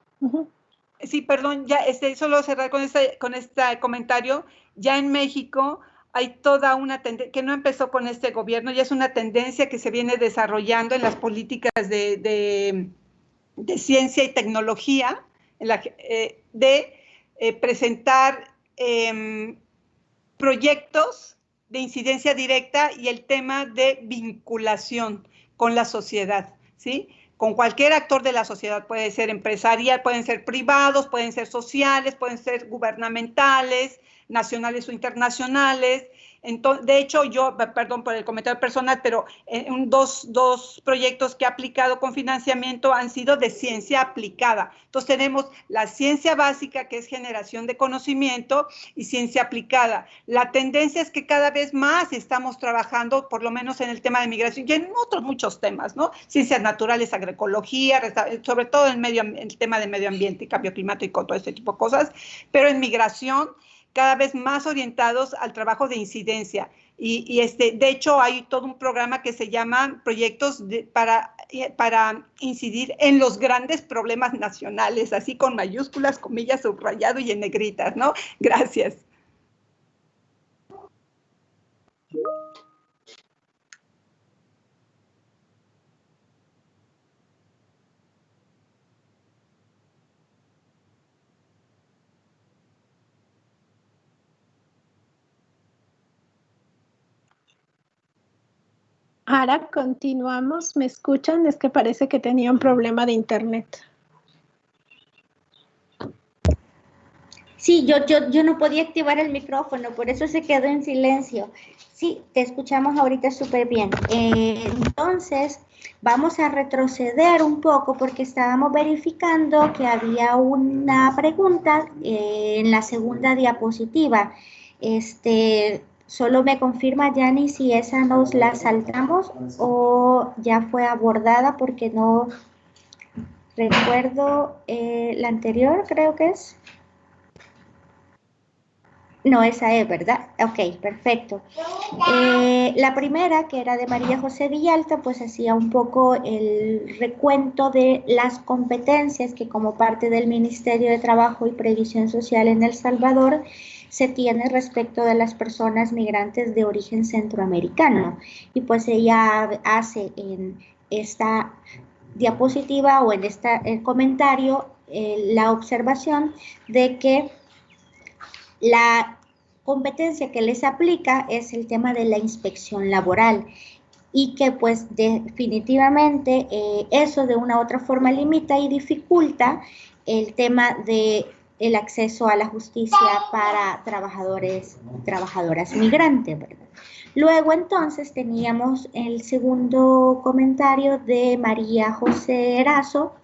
Sí, perdón, ya solo cerrar con este comentario. Ya en México hay toda una tendencia, que no empezó con este gobierno, ya es una tendencia que se viene desarrollando en las políticas de ciencia y tecnología, presentar proyectos de incidencia directa y el tema de vinculación con la sociedad, ¿sí? Con cualquier actor de la sociedad, puede ser empresarial, pueden ser privados, pueden ser sociales, pueden ser gubernamentales, nacionales o internacionales. Entonces, de hecho, yo, perdón por el comentario personal, pero dos proyectos que he aplicado con financiamiento han sido de ciencia aplicada. Entonces, tenemos la ciencia básica, que es generación de conocimiento, y ciencia aplicada. La tendencia es que cada vez más estamos trabajando, por lo menos en el tema de migración y en otros muchos temas, ¿no? Ciencias naturales, agroecología, sobre todo en el tema de medio ambiente y cambio climático, todo este tipo de cosas, pero en migración cada vez más orientados al trabajo de incidencia. De hecho, hay todo un programa que se llama Proyectos para incidir en los grandes problemas nacionales, así con mayúsculas, comillas, subrayado y en negritas, ¿no? Gracias. Ahora continuamos. ¿Me escuchan? Es que parece que tenía un problema de internet. Sí, yo no podía activar el micrófono, por eso se quedó en silencio. Sí, te escuchamos ahorita súper bien. Entonces, vamos a retroceder un poco porque estábamos verificando que había una pregunta en la segunda diapositiva. Solo me confirma, Yani, si esa nos la saltamos o ya fue abordada, porque no recuerdo la anterior, creo que es. No, esa es, ¿verdad? Ok, perfecto. La primera, que era de María José Villalta, pues hacía un poco el recuento de las competencias que como parte del Ministerio de Trabajo y Previsión Social en El Salvador se tiene respecto de las personas migrantes de origen centroamericano. Y pues ella hace en esta diapositiva o en el comentario la observación de que la competencia que les aplica es el tema de la inspección laboral y que pues definitivamente eso de una u otra forma limita y dificulta el tema de el acceso a la justicia para trabajadores y trabajadoras migrantes, ¿verdad? Luego entonces teníamos el segundo comentario de María José Erazo,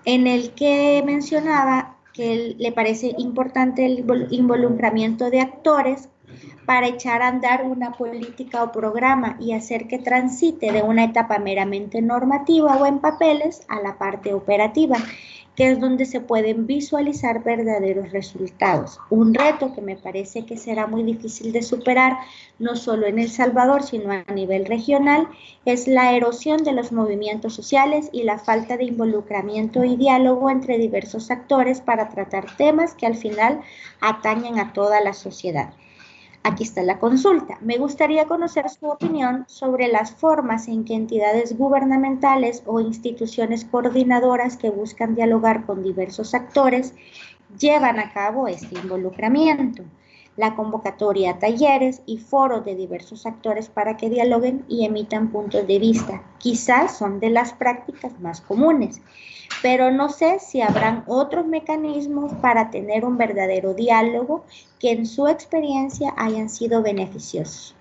en el que mencionaba que le parece importante el involucramiento de actores para echar a andar una política o programa y hacer que transite de una etapa meramente normativa o en papeles a la parte operativa, que es donde se pueden visualizar verdaderos resultados. Un reto que me parece que será muy difícil de superar, no solo en El Salvador, sino a nivel regional, es la erosión de los movimientos sociales y la falta de involucramiento y diálogo entre diversos actores para tratar temas que al final atañen a toda la sociedad. Aquí está la consulta. Me gustaría conocer su opinión sobre las formas en que entidades gubernamentales o instituciones coordinadoras que buscan dialogar con diversos actores llevan a cabo este involucramiento. La convocatoria a talleres y foros de diversos actores para que dialoguen y emitan puntos de vista. Quizás son de las prácticas más comunes, pero no sé si habrán otros mecanismos para tener un verdadero diálogo que en su experiencia hayan sido beneficiosos.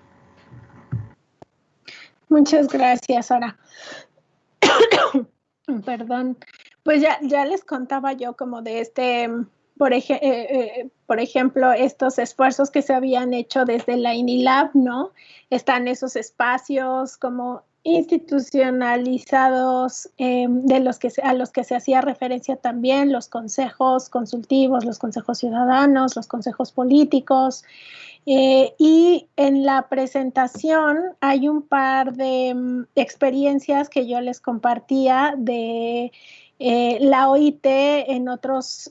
Muchas gracias, Sara. Perdón, pues ya les contaba yo como de por ejemplo, estos esfuerzos que se habían hecho desde la INILAB, ¿no? Están esos espacios como institucionalizados a los que se hacía referencia también, los consejos consultivos, los consejos ciudadanos, los consejos políticos. Y en la presentación hay un par de experiencias que yo les compartía de la OIT en otros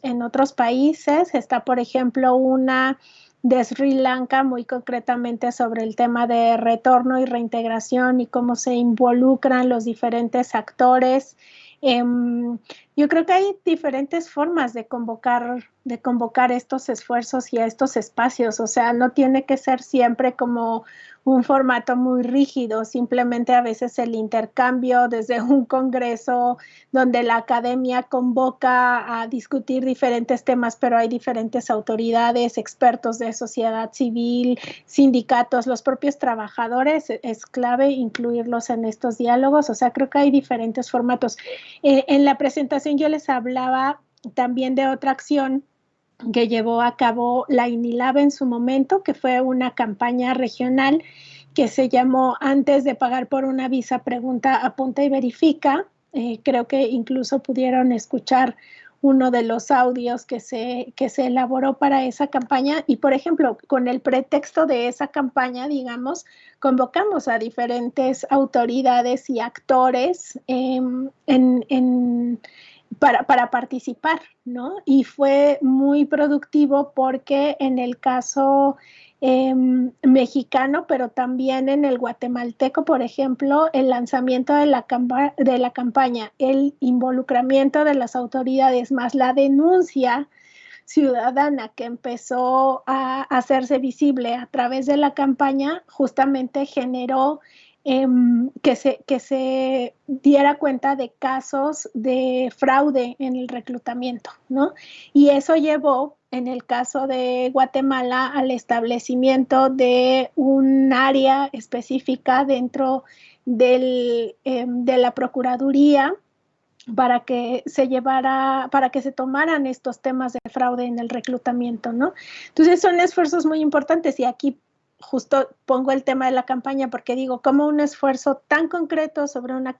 países. Está, por ejemplo, una de Sri Lanka, muy concretamente sobre el tema de retorno y reintegración y cómo se involucran los diferentes actores. Yo creo que hay diferentes formas de convocar estos esfuerzos y a estos espacios, o sea, no tiene que ser siempre como un formato muy rígido, simplemente a veces el intercambio desde un congreso donde la academia convoca a discutir diferentes temas, pero hay diferentes autoridades, expertos de sociedad civil, sindicatos, los propios trabajadores, es clave incluirlos en estos diálogos, o sea, creo que hay diferentes formatos. En la presentación yo les hablaba también de otra acción que llevó a cabo la INILAB en su momento, que fue una campaña regional que se llamó Antes de pagar por una visa, pregunta, apunta y verifica. Creo que incluso pudieron escuchar uno de los audios que se elaboró para esa campaña y, por ejemplo, con el pretexto de esa campaña, digamos, convocamos a diferentes autoridades y actores para participar, ¿no? Y fue muy productivo porque en el caso mexicano, pero también en el guatemalteco, por ejemplo, el lanzamiento de la campaña, el involucramiento de las autoridades más la denuncia ciudadana que empezó a hacerse visible a través de la campaña, justamente generó que se diera cuenta de casos de fraude en el reclutamiento, ¿no? Y eso llevó, en el caso de Guatemala, al establecimiento de un área específica dentro de la Procuraduría para que se tomaran estos temas de fraude en el reclutamiento, ¿no? Entonces son esfuerzos muy importantes y aquí justo pongo el tema de la campaña porque digo, como un esfuerzo tan concreto sobre una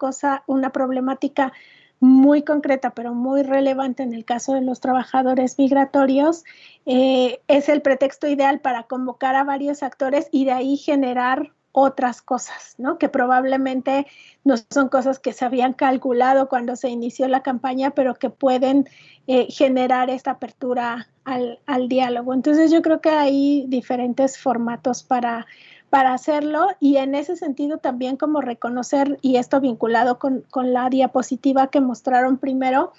problemática muy concreta, pero muy relevante en el caso de los trabajadores migratorios, es el pretexto ideal para convocar a varios actores y de ahí generar otras cosas, ¿no? Que probablemente no son cosas que se habían calculado cuando se inició la campaña, pero que pueden generar esta apertura al diálogo. Entonces yo creo que hay diferentes formatos para hacerlo y en ese sentido también como reconocer, y esto vinculado con la diapositiva que mostraron primero,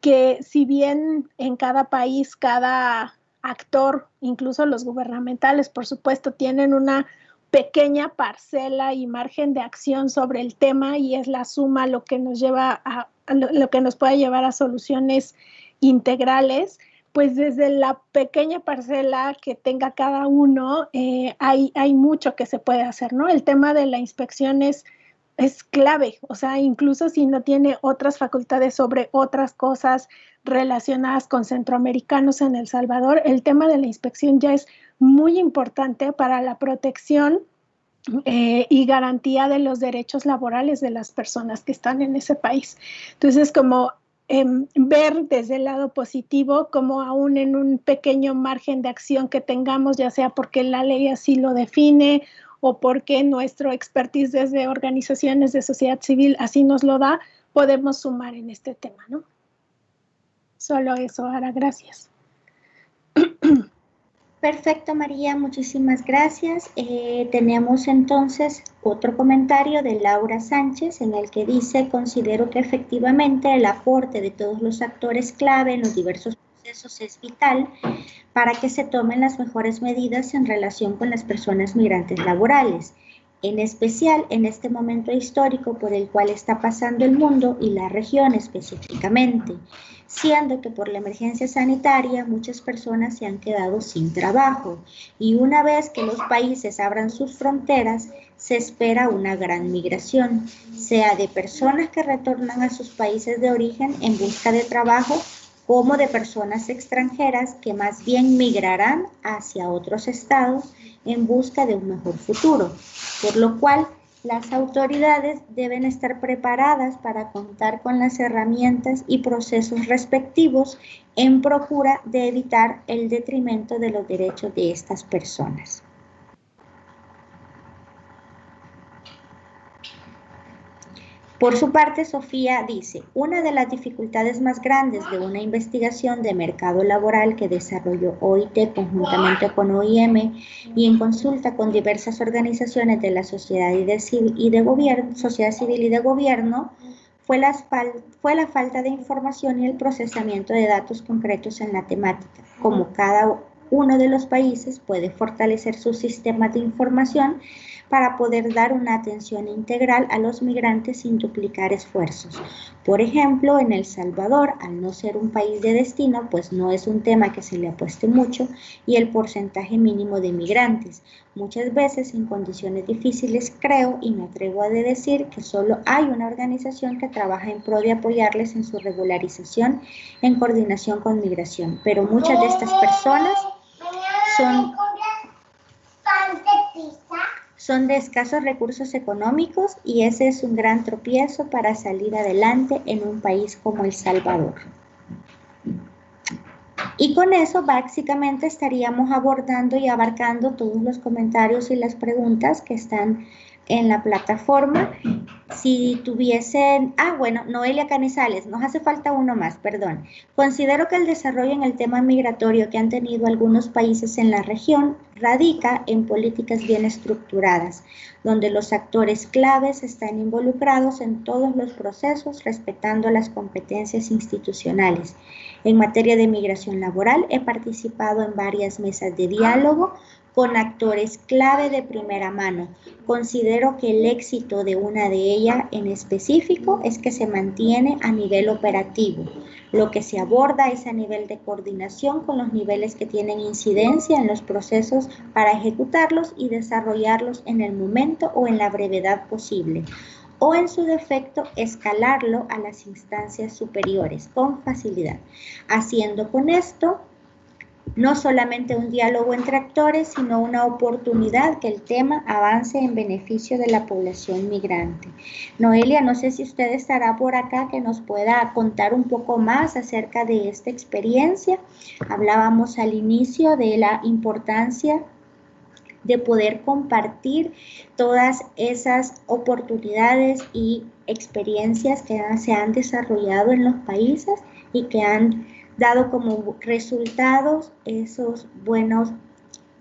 que si bien en cada país, cada actor, incluso los gubernamentales, por supuesto, tienen una pequeña parcela y margen de acción sobre el tema, y es la suma lo que nos lleva a lo que nos puede llevar a soluciones integrales, pues desde la pequeña parcela que tenga cada uno, hay mucho que se puede hacer, ¿no? El tema de la inspección es clave, o sea, incluso si no tiene otras facultades sobre otras cosas relacionadas con centroamericanos en El Salvador, el tema de la inspección ya es muy importante para la protección y garantía de los derechos laborales de las personas que están en ese país. Entonces, como ver desde el lado positivo, como aún en un pequeño margen de acción que tengamos, ya sea porque la ley así lo define o porque nuestro expertise desde organizaciones de sociedad civil así nos lo da, podemos sumar en este tema, ¿no? Solo eso, Ara, gracias. Perfecto, María, muchísimas gracias. Tenemos entonces otro comentario de Laura Sánchez en el que dice: considero que efectivamente el aporte de todos los actores clave en los diversos procesos es vital para que se tomen las mejores medidas en relación con las personas migrantes laborales, en especial en este momento histórico por el cual está pasando el mundo y la región específicamente, siendo que por la emergencia sanitaria muchas personas se han quedado sin trabajo y una vez que los países abran sus fronteras se espera una gran migración, sea de personas que retornan a sus países de origen en busca de trabajo como de personas extranjeras que más bien migrarán hacia otros estados en busca de un mejor futuro, por lo cual las autoridades deben estar preparadas para contar con las herramientas y procesos respectivos en procura de evitar el detrimento de los derechos de estas personas. Por su parte, Sofía dice: una de las dificultades más grandes de una investigación de mercado laboral que desarrolló OIT conjuntamente con OIM y en consulta con diversas organizaciones de la sociedad civil y de gobierno fue la falta de información y el procesamiento de datos concretos en la temática, como cada uno de los países puede fortalecer sus sistemas de información para poder dar una atención integral a los migrantes sin duplicar esfuerzos. Por ejemplo, en El Salvador, al no ser un país de destino, pues no es un tema que se le apueste mucho, y el porcentaje mínimo de migrantes. Muchas veces en condiciones difíciles creo y me atrevo a decir que solo hay una organización que trabaja en pro de apoyarles en su regularización en coordinación con migración, pero muchas de estas personas son de escasos recursos económicos y ese es un gran tropiezo para salir adelante en un país como El Salvador. Y con eso básicamente estaríamos abordando y abarcando todos los comentarios y las preguntas que están en la plataforma. Si tuviesen, bueno, Noelia Canizales, nos hace falta uno más, perdón. Considero que el desarrollo en el tema migratorio que han tenido algunos países en la región radica en políticas bien estructuradas, donde los actores claves están involucrados en todos los procesos respetando las competencias institucionales. En materia de migración laboral he participado en varias mesas de diálogo con actores clave de primera mano. Considero que el éxito de una de ellas en específico es que se mantiene a nivel operativo. Lo que se aborda es a nivel de coordinación con los niveles que tienen incidencia en los procesos para ejecutarlos y desarrollarlos en el momento o en la brevedad posible, o en su defecto escalarlo a las instancias superiores con facilidad, haciendo con esto no solamente un diálogo entre actores, sino una oportunidad que el tema avance en beneficio de la población migrante. Noelia, no sé si usted estará por acá que nos pueda contar un poco más acerca de esta experiencia. Hablábamos al inicio de la importancia de poder compartir todas esas oportunidades y experiencias que se han desarrollado en los países y que han dado como resultados esos buenos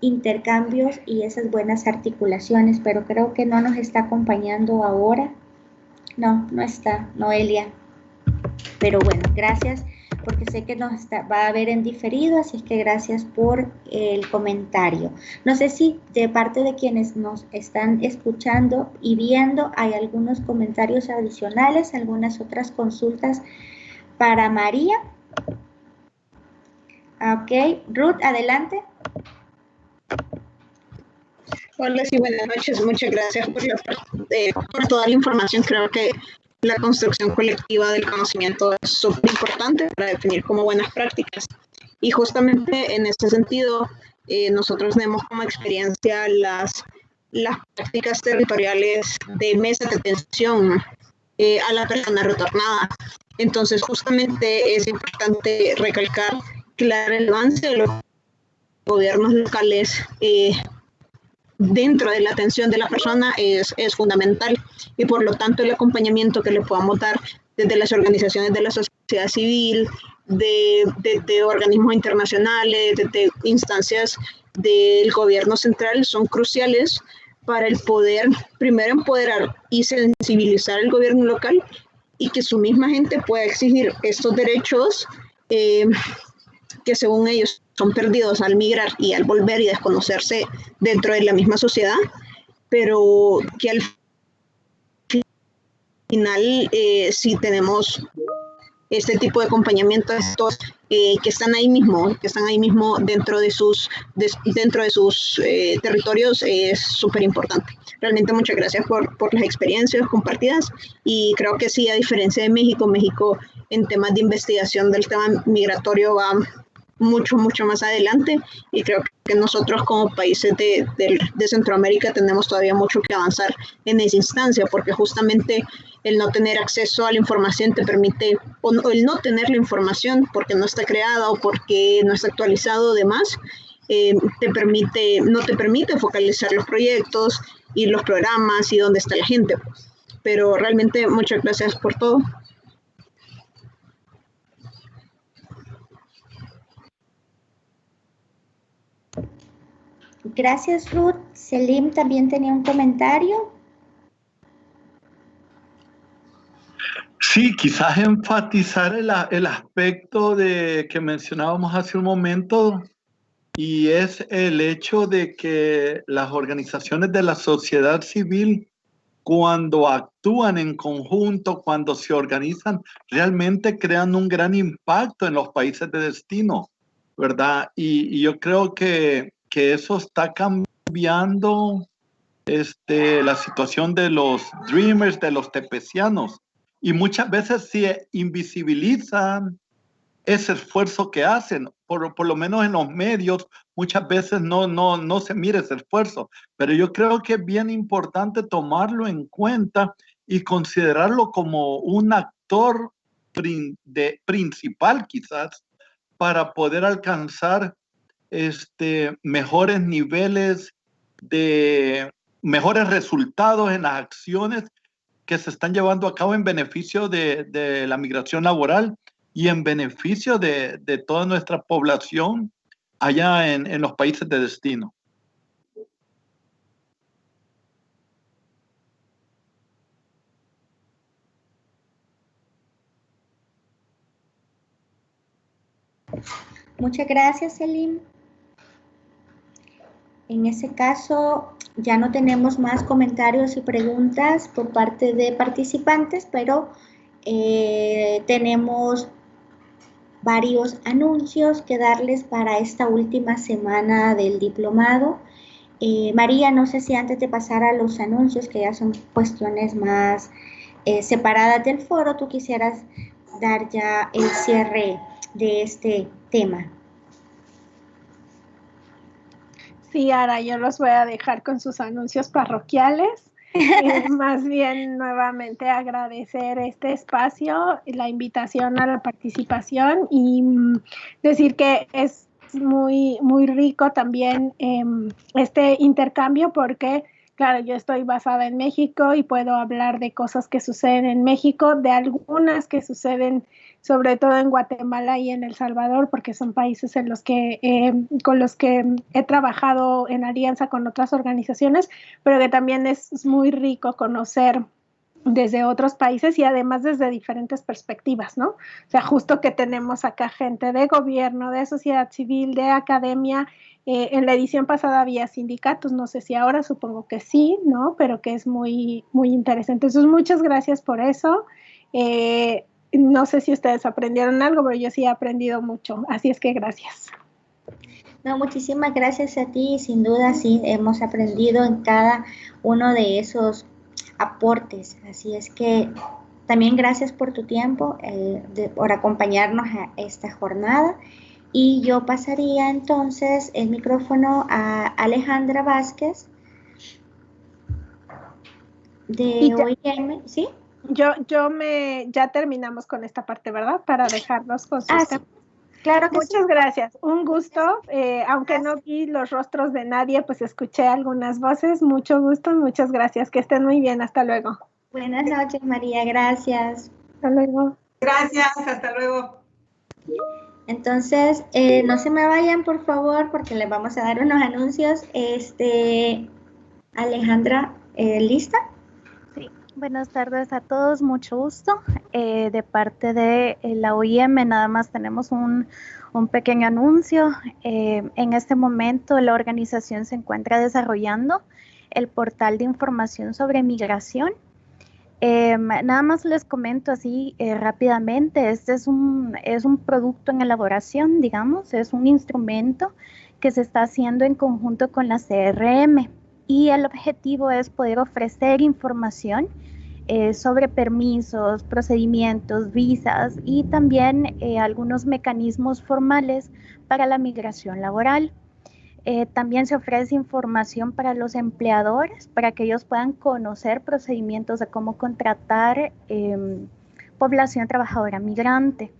intercambios y esas buenas articulaciones, pero creo que no nos está acompañando ahora. No está, Noelia. Pero bueno, gracias porque sé que va a ver en diferido, así es que gracias por el comentario. No sé si de parte de quienes nos están escuchando y viendo hay algunos comentarios adicionales, algunas otras consultas para María. Ok, Ruth, adelante. Hola, sí, buenas noches. Muchas gracias por toda la información. Creo que la construcción colectiva del conocimiento es súper importante para definir como buenas prácticas. Y justamente en este sentido, nosotros tenemos como experiencia las prácticas territoriales de mesa de atención a la persona retornada. Entonces, justamente es importante recalcar que la relevancia de los gobiernos locales dentro de la atención de la persona es fundamental, y por lo tanto el acompañamiento que le podamos dar desde las organizaciones de la sociedad civil, de organismos internacionales, de instancias del gobierno central son cruciales para el poder primero empoderar y sensibilizar al gobierno local y que su misma gente pueda exigir estos derechos que según ellos son perdidos al migrar y al volver y desconocerse dentro de la misma sociedad, pero que al final sí tenemos este tipo de acompañamiento, estos que están ahí mismo dentro de sus territorios, es súper importante. Realmente muchas gracias por las experiencias compartidas, y creo que sí, a diferencia de México en temas de investigación del tema migratorio va mucho más adelante, y creo que nosotros como países de Centroamérica tenemos todavía mucho que avanzar en esa instancia, porque justamente el no tener acceso a la información te permite, o el no tener la información porque no está creada o porque no está actualizado, demás, no te permite focalizar los proyectos y los programas y dónde está la gente. Pero realmente muchas gracias por todo. Gracias, Ruth. Selim también tenía un comentario. Sí, quizás enfatizar el aspecto que mencionábamos hace un momento, y es el hecho de que las organizaciones de la sociedad civil, cuando actúan en conjunto, cuando se organizan, realmente crean un gran impacto en los países de destino, ¿verdad? Y yo creo que eso está cambiando la situación de los dreamers, de los tepecianos, y muchas veces se invisibilizan ese esfuerzo que hacen, por lo menos en los medios, muchas veces no se mira ese esfuerzo, pero yo creo que es bien importante tomarlo en cuenta y considerarlo como un actor principal quizás para poder alcanzar mejores niveles mejores resultados en las acciones que se están llevando a cabo en beneficio de la migración laboral y en beneficio de toda nuestra población allá en los países de destino. Muchas gracias, Selim. En ese caso, ya no tenemos más comentarios y preguntas por parte de participantes, pero tenemos varios anuncios que darles para esta última semana del diplomado. María, no sé si antes de pasar a los anuncios, que ya son cuestiones más separadas del foro, tú quisieras dar ya el cierre de este tema. Sí, Ara, yo los voy a dejar con sus anuncios parroquiales. Más bien, nuevamente agradecer este espacio, la invitación a la participación, y decir que es muy rico también este intercambio, porque claro, yo estoy basada en México y puedo hablar de cosas que suceden en México, de algunas que suceden sobre todo en Guatemala y en El Salvador, porque son países en los que, con los que he trabajado en alianza con otras organizaciones, pero que también es muy rico conocer desde otros países y además desde diferentes perspectivas, ¿no? O sea, justo que tenemos acá gente de gobierno, de sociedad civil, de academia. En la edición pasada había sindicatos, no sé si ahora, supongo que sí, ¿no? Pero que es muy, muy interesante. Entonces, muchas gracias por eso. No sé si ustedes aprendieron algo, pero yo sí he aprendido mucho, así es que gracias. No, muchísimas gracias a ti, sin duda sí, hemos aprendido en cada uno de esos aportes, así es que también gracias por tu tiempo, por acompañarnos a esta jornada, y yo pasaría entonces el micrófono a Alejandra Vázquez de OIM, ¿sí? Ya terminamos con esta parte, ¿verdad? Para dejarlos con sus temas. Claro que Muchas sí. Gracias, un gusto. Aunque no vi los rostros de nadie, pues escuché algunas voces. Mucho gusto, muchas gracias. Que estén muy bien, hasta luego. Buenas noches, María, gracias. Hasta luego. Gracias, hasta luego. Entonces, no se me vayan, por favor, porque les vamos a dar unos anuncios. Alejandra, ¿lista? Sí, buenas tardes a todos, mucho gusto. De parte de la OIM, nada más tenemos un pequeño anuncio. En este momento, la organización se encuentra desarrollando el portal de información sobre migración. Nada más les comento así rápidamente, este es un producto en elaboración, digamos, es un instrumento que se está haciendo en conjunto con la CRM y el objetivo es poder ofrecer información sobre permisos, procedimientos, visas y también algunos mecanismos formales para la migración laboral. También se ofrece información para los empleadores, para que ellos puedan conocer procedimientos de cómo contratar población trabajadora migrante.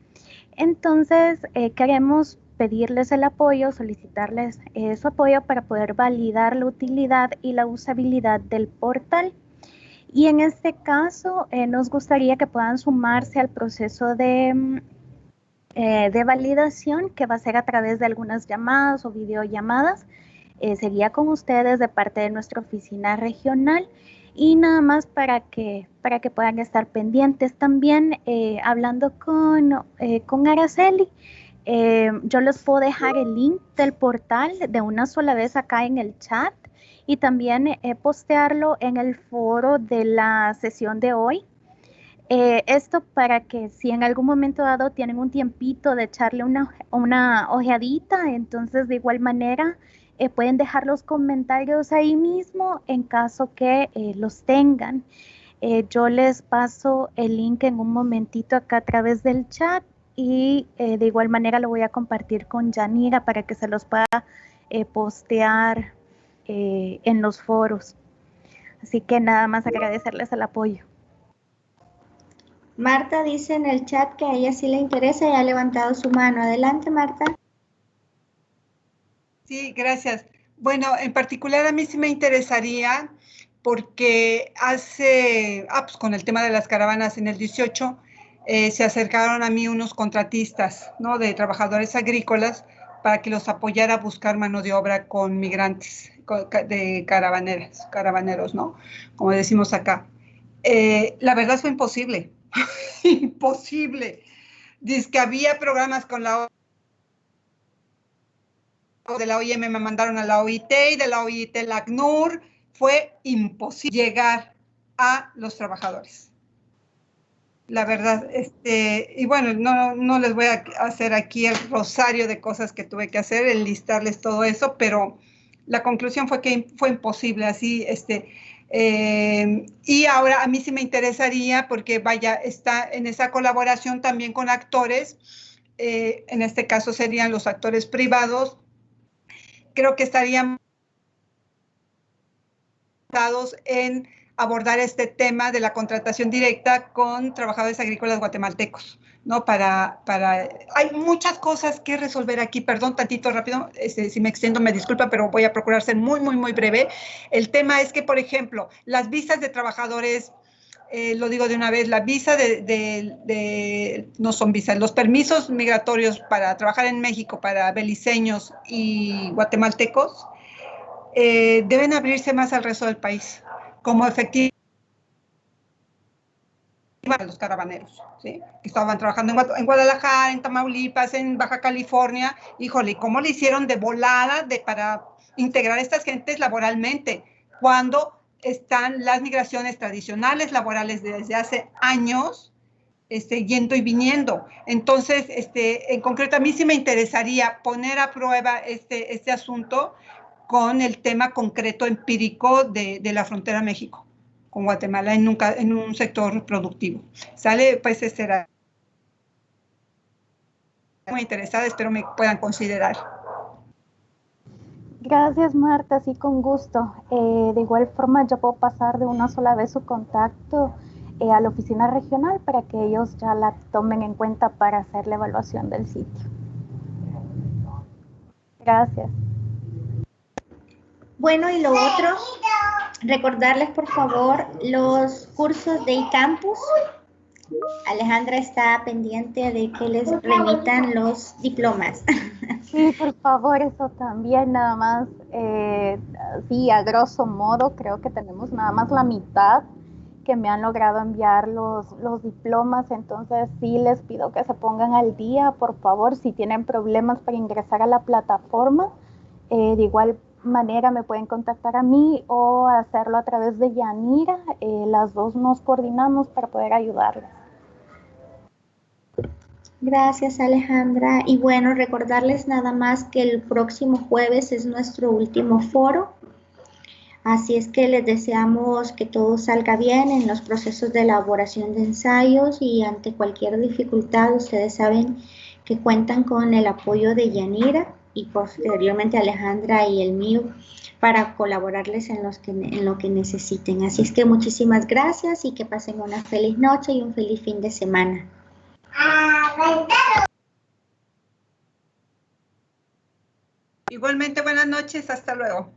Entonces, queremos pedirles el apoyo, solicitarles su apoyo para poder validar la utilidad y la usabilidad del portal. Y en este caso, nos gustaría que puedan sumarse al proceso de validación, que va a ser a través de algunas llamadas o videollamadas. Sería con ustedes de parte de nuestra oficina regional y nada más para que puedan estar pendientes. También hablando con Araceli, yo les puedo dejar el link del portal de una sola vez acá en el chat y también postearlo en el foro de la sesión de hoy. Esto para que si en algún momento dado tienen un tiempito de echarle una ojeadita, entonces de igual manera pueden dejar los comentarios ahí mismo en caso que los tengan. Yo les paso el link en un momentito acá a través del chat y de igual manera lo voy a compartir con Yanira para que se los pueda postear en los foros. Así que nada más agradecerles el apoyo. Marta dice en el chat que a ella sí le interesa y ha levantado su mano. Adelante, Marta. Sí, gracias. Bueno, en particular a mí sí me interesaría porque pues con el tema de las caravanas en el 18, se acercaron a mí unos contratistas, ¿no? De trabajadores agrícolas para que los apoyara a buscar mano de obra con migrantes, de caravaneros, ¿no? Como decimos acá. La verdad fue imposible. Imposible. Dice que había programas con de la OIM, me mandaron a la OIT y de la OIT la ACNUR. Fue imposible llegar a los trabajadores. La verdad, y bueno, no les voy a hacer aquí el rosario de cosas que tuve que hacer, enlistarles todo eso, pero la conclusión fue que fue imposible, así, y ahora a mí sí me interesaría, porque vaya, está en esa colaboración también con actores, en este caso serían los actores privados, creo que estarían en abordar este tema de la contratación directa con trabajadores agrícolas guatemaltecos, ¿no? Hay muchas cosas que resolver aquí, perdón, tantito rápido, si me extiendo me disculpa, pero voy a procurar ser muy, muy, muy breve. El tema es que, por ejemplo, las visas de trabajadores, lo digo de una vez, la visa no son visas, los permisos migratorios para trabajar en México para beliceños y guatemaltecos deben abrirse más al resto del país, como efectivamente a los caravaneros, ¿sí? Que estaban trabajando en Guadalajara, en Tamaulipas, en Baja California. Híjole, ¿cómo le hicieron de volada para integrar a estas gentes laboralmente cuando están las migraciones tradicionales laborales desde hace años yendo y viniendo? Entonces, en concreto, a mí sí me interesaría poner a prueba este asunto con el tema concreto empírico de la frontera México con Guatemala en un sector productivo. ¿Sale? Pues será muy interesada, espero me puedan considerar. Gracias, Marta, sí, con gusto. De igual forma, yo puedo pasar de una sola vez su contacto a la oficina regional para que ellos ya la tomen en cuenta para hacer la evaluación del sitio. Gracias. Bueno, y lo otro, recordarles por favor los cursos de eCampus. Alejandra está pendiente de que les remitan los diplomas. Sí, por favor, eso también, nada más, sí, a grosso modo, creo que tenemos nada más la mitad que me han logrado enviar los diplomas, entonces sí les pido que se pongan al día, por favor, si tienen problemas para ingresar a la plataforma, de igual manera me pueden contactar a mí o hacerlo a través de Yanira, las dos nos coordinamos para poder ayudarles. Gracias, Alejandra. Y bueno, recordarles nada más que el próximo jueves es nuestro último foro. Así es que les deseamos que todo salga bien en los procesos de elaboración de ensayos y ante cualquier dificultad, ustedes saben que cuentan con el apoyo de Yanira y posteriormente Alejandra y el mío para colaborarles en lo que necesiten. Así es que muchísimas gracias y que pasen una feliz noche y un feliz fin de semana. Igualmente, buenas noches, hasta luego.